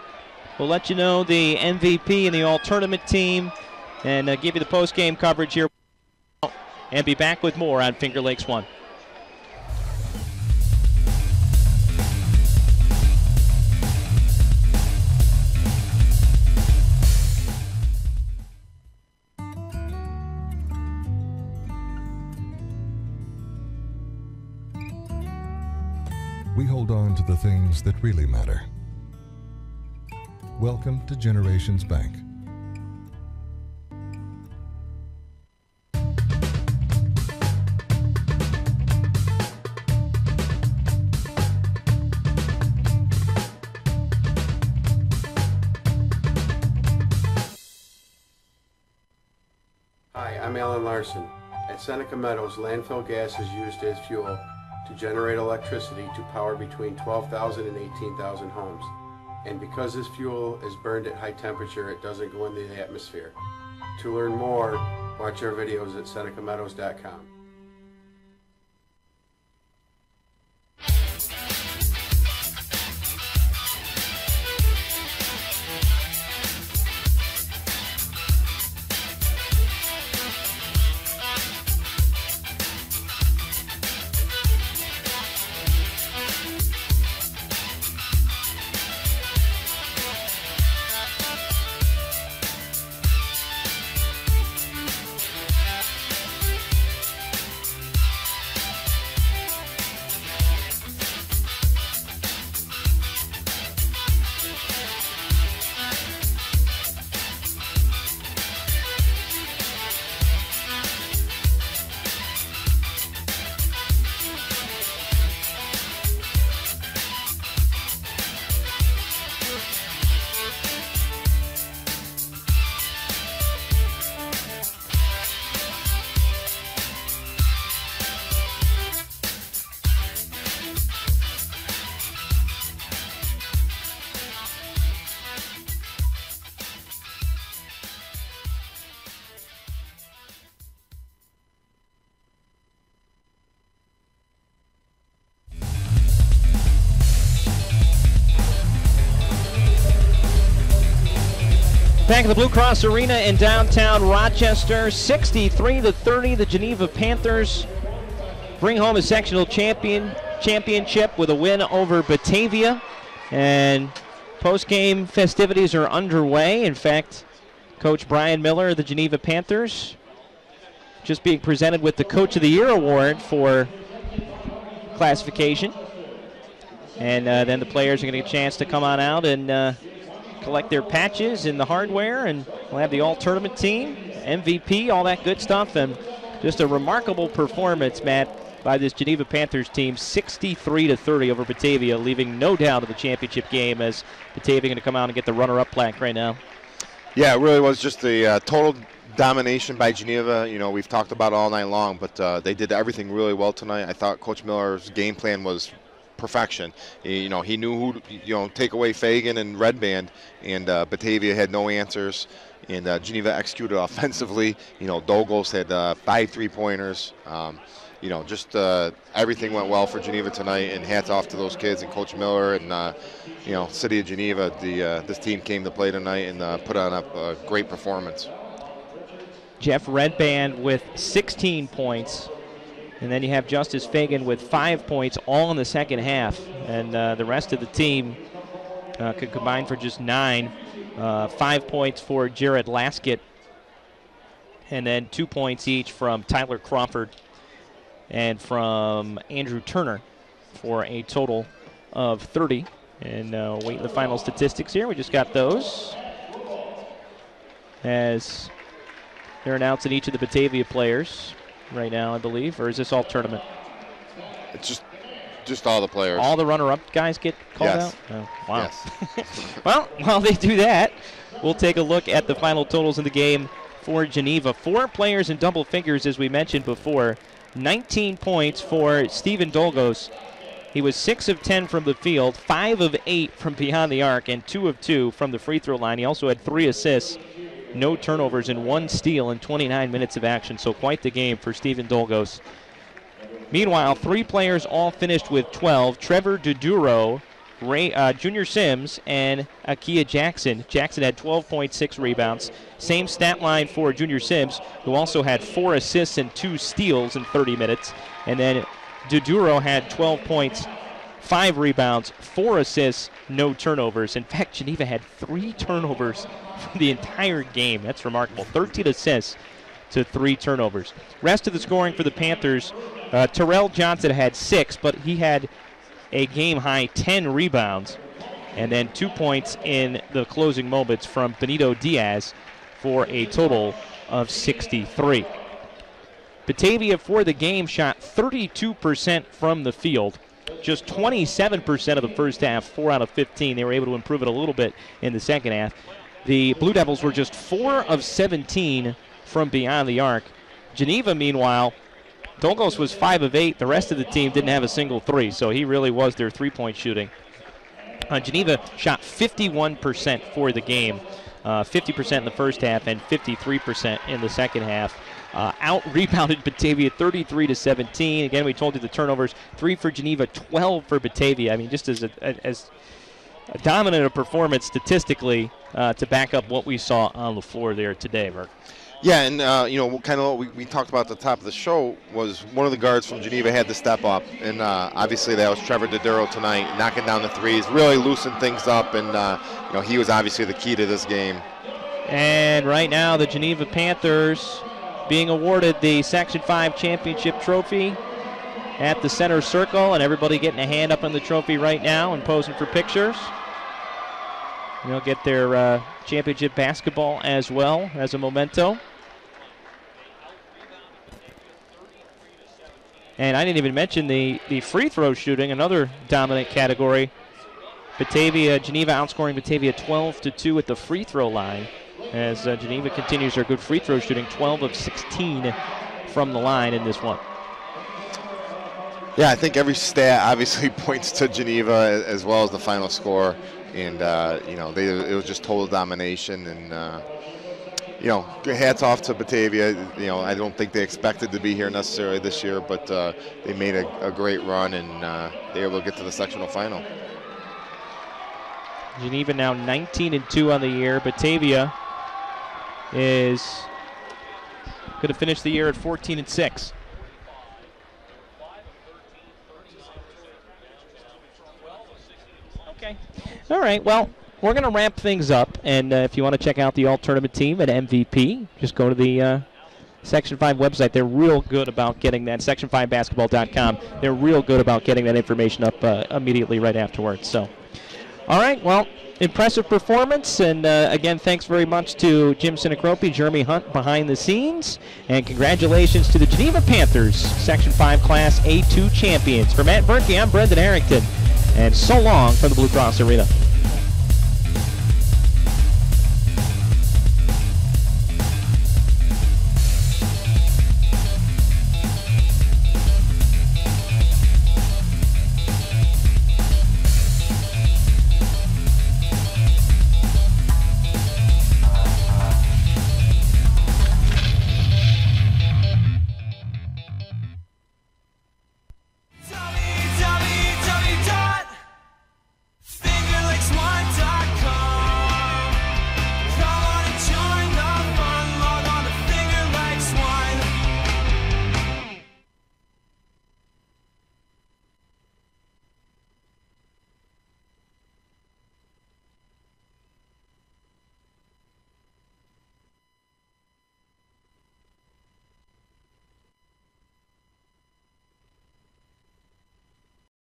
[SPEAKER 1] We'll let you know the MVP and the all-tournament team, and give you the post-game coverage here, and be back with more on Finger Lakes 1.
[SPEAKER 3] We hold on to the things that really matter. Welcome to Generations Bank.
[SPEAKER 5] Hi, I'm Alan Larson. At Seneca Meadows, landfill gas is used as fuel to generate electricity to power between 12,000 and 18,000 homes. And because this fuel is burned at high temperature, it doesn't go into the atmosphere. To learn more, watch our videos at senecameadows.com.
[SPEAKER 1] Back at the Blue Cross Arena in downtown Rochester, 63-30, the Geneva Panthers bring home a sectional championship with a win over Batavia. And post-game festivities are underway. In fact, Coach Brian Miller of the Geneva Panthers just being presented with the Coach of the Year award for classification. And then the players are going to get a chance to come on out and collect their patches and the hardware, and we'll have the all-tournament team, MVP, all that good stuff, and just a remarkable performance, Matt, by this Geneva Panthers team, 63-30 over Batavia, leaving no doubt of the championship game, as Batavia going to come out and get the runner-up plaque right now.
[SPEAKER 2] Yeah, it really was just a total domination by Geneva. You know, we've talked about it all night long, but they did everything really well tonight. I thought Coach Miller's game plan was perfection. He knew who to take away Fagan and Red Band, and Batavia had no answers. And Geneva executed offensively. Douglas had 5 3-pointers. Just everything went well for Geneva tonight, and hats off to those kids and Coach Miller and, City of Geneva. This team came to play tonight and put on a great performance.
[SPEAKER 1] Jeff Redband with 16 points, and then you have Justice Fagan with 5 points, all in the second half. And the rest of the team could combine for just 9. 5 points for Jared Laskett, and then 2 points each from Tyler Crawford and from Andrew Turner for a total of 30. And waiting the final statistics here. We just got those as they're announcing each of the Batavia players right now, I believe. Or is this all tournament?
[SPEAKER 2] It's just all the players.
[SPEAKER 1] All the runner-up guys get called
[SPEAKER 2] yes.
[SPEAKER 1] out? Oh, wow.
[SPEAKER 2] Yes.
[SPEAKER 1] Well, while they do that, we'll take a look at the final totals in the game for Geneva. 4 players in double figures, as we mentioned before. 19 points for Stephen Dolgos. He was 6 of 10 from the field, 5 of 8 from beyond the arc, and 2 of 2 from the free throw line. He also had 3 assists, no turnovers, and 1 steal in 29 minutes of action. So quite the game for Stephen Dolgos. Meanwhile, 3 players all finished with 12. Trevor Duduro, Junior Sims, and Akia Jackson. Jackson had 12.6 rebounds. Same stat line for Junior Sims, who also had 4 assists and 2 steals in 30 minutes. And then Duduro had 12 points, 5 rebounds, 4 assists, no turnovers. In fact, Geneva had 3 turnovers for the entire game. That's remarkable. 13 assists to 3 turnovers. Rest of the scoring for the Panthers, Terrell Johnson had 6, but he had a game-high 10 rebounds, and then 2 points in the closing moments from Benito Diaz for a total of 63. Batavia for the game shot 32% from the field, just 27% of the first half, 4 out of 15. They were able to improve it a little bit in the second half. The Blue Devils were just 4 of 17 from beyond the arc. Geneva, meanwhile, Dolgos was 5 of 8. The rest of the team didn't have a single 3, so he really was their 3-point shooting. Geneva shot 51% for the game, 50% in the first half and 53% in the second half. Out-rebounded Batavia 33-17. Again, we told you the turnovers, 3 for Geneva, 12 for Batavia. I mean, just as a dominant a performance statistically to back up what we saw on the floor there today, Mark.
[SPEAKER 2] Yeah, and kind of what we talked about at the top of the show was one of the guards from Geneva had to step up, and obviously that was Trevor Duduro tonight, knocking down the threes, really loosened things up, and he was obviously the key to this game.
[SPEAKER 1] And right now the Geneva Panthers being awarded the Section 5 championship trophy at the center circle, and everybody getting a hand up on the trophy right now and posing for pictures. They'll get their championship basketball as well as a memento. And I didn't even mention the free throw shooting, another dominant category. Geneva outscoring Batavia 12-2 at the free throw line, as Geneva continues their good free throw shooting, 12 of 16 from the line in this one.
[SPEAKER 2] Yeah, I think every stat obviously points to Geneva as well as the final score. And, it was just total domination. And, hats off to Batavia. I don't think they expected to be here necessarily this year, but they made a great run, and they were able to get to the sectional final.
[SPEAKER 1] Geneva now 19-2 on the year. Batavia is going to finish the year at 14-6. Okay. All right, well, we're going to wrap things up, and if you want to check out the all-tournament team at MVP, just go to the Section 5 website. They're real good about getting that, section5basketball.com. They're real good about getting that information up immediately right afterwards. So All right, well, impressive performance, and again, thanks very much to Jim Sinacropi, Jeremy Hunt behind the scenes, and congratulations to the Geneva Panthers, Section 5 Class A2 champions. For Matt Bernke, I'm Brendan Harrington, and so long from the Blue Cross Arena.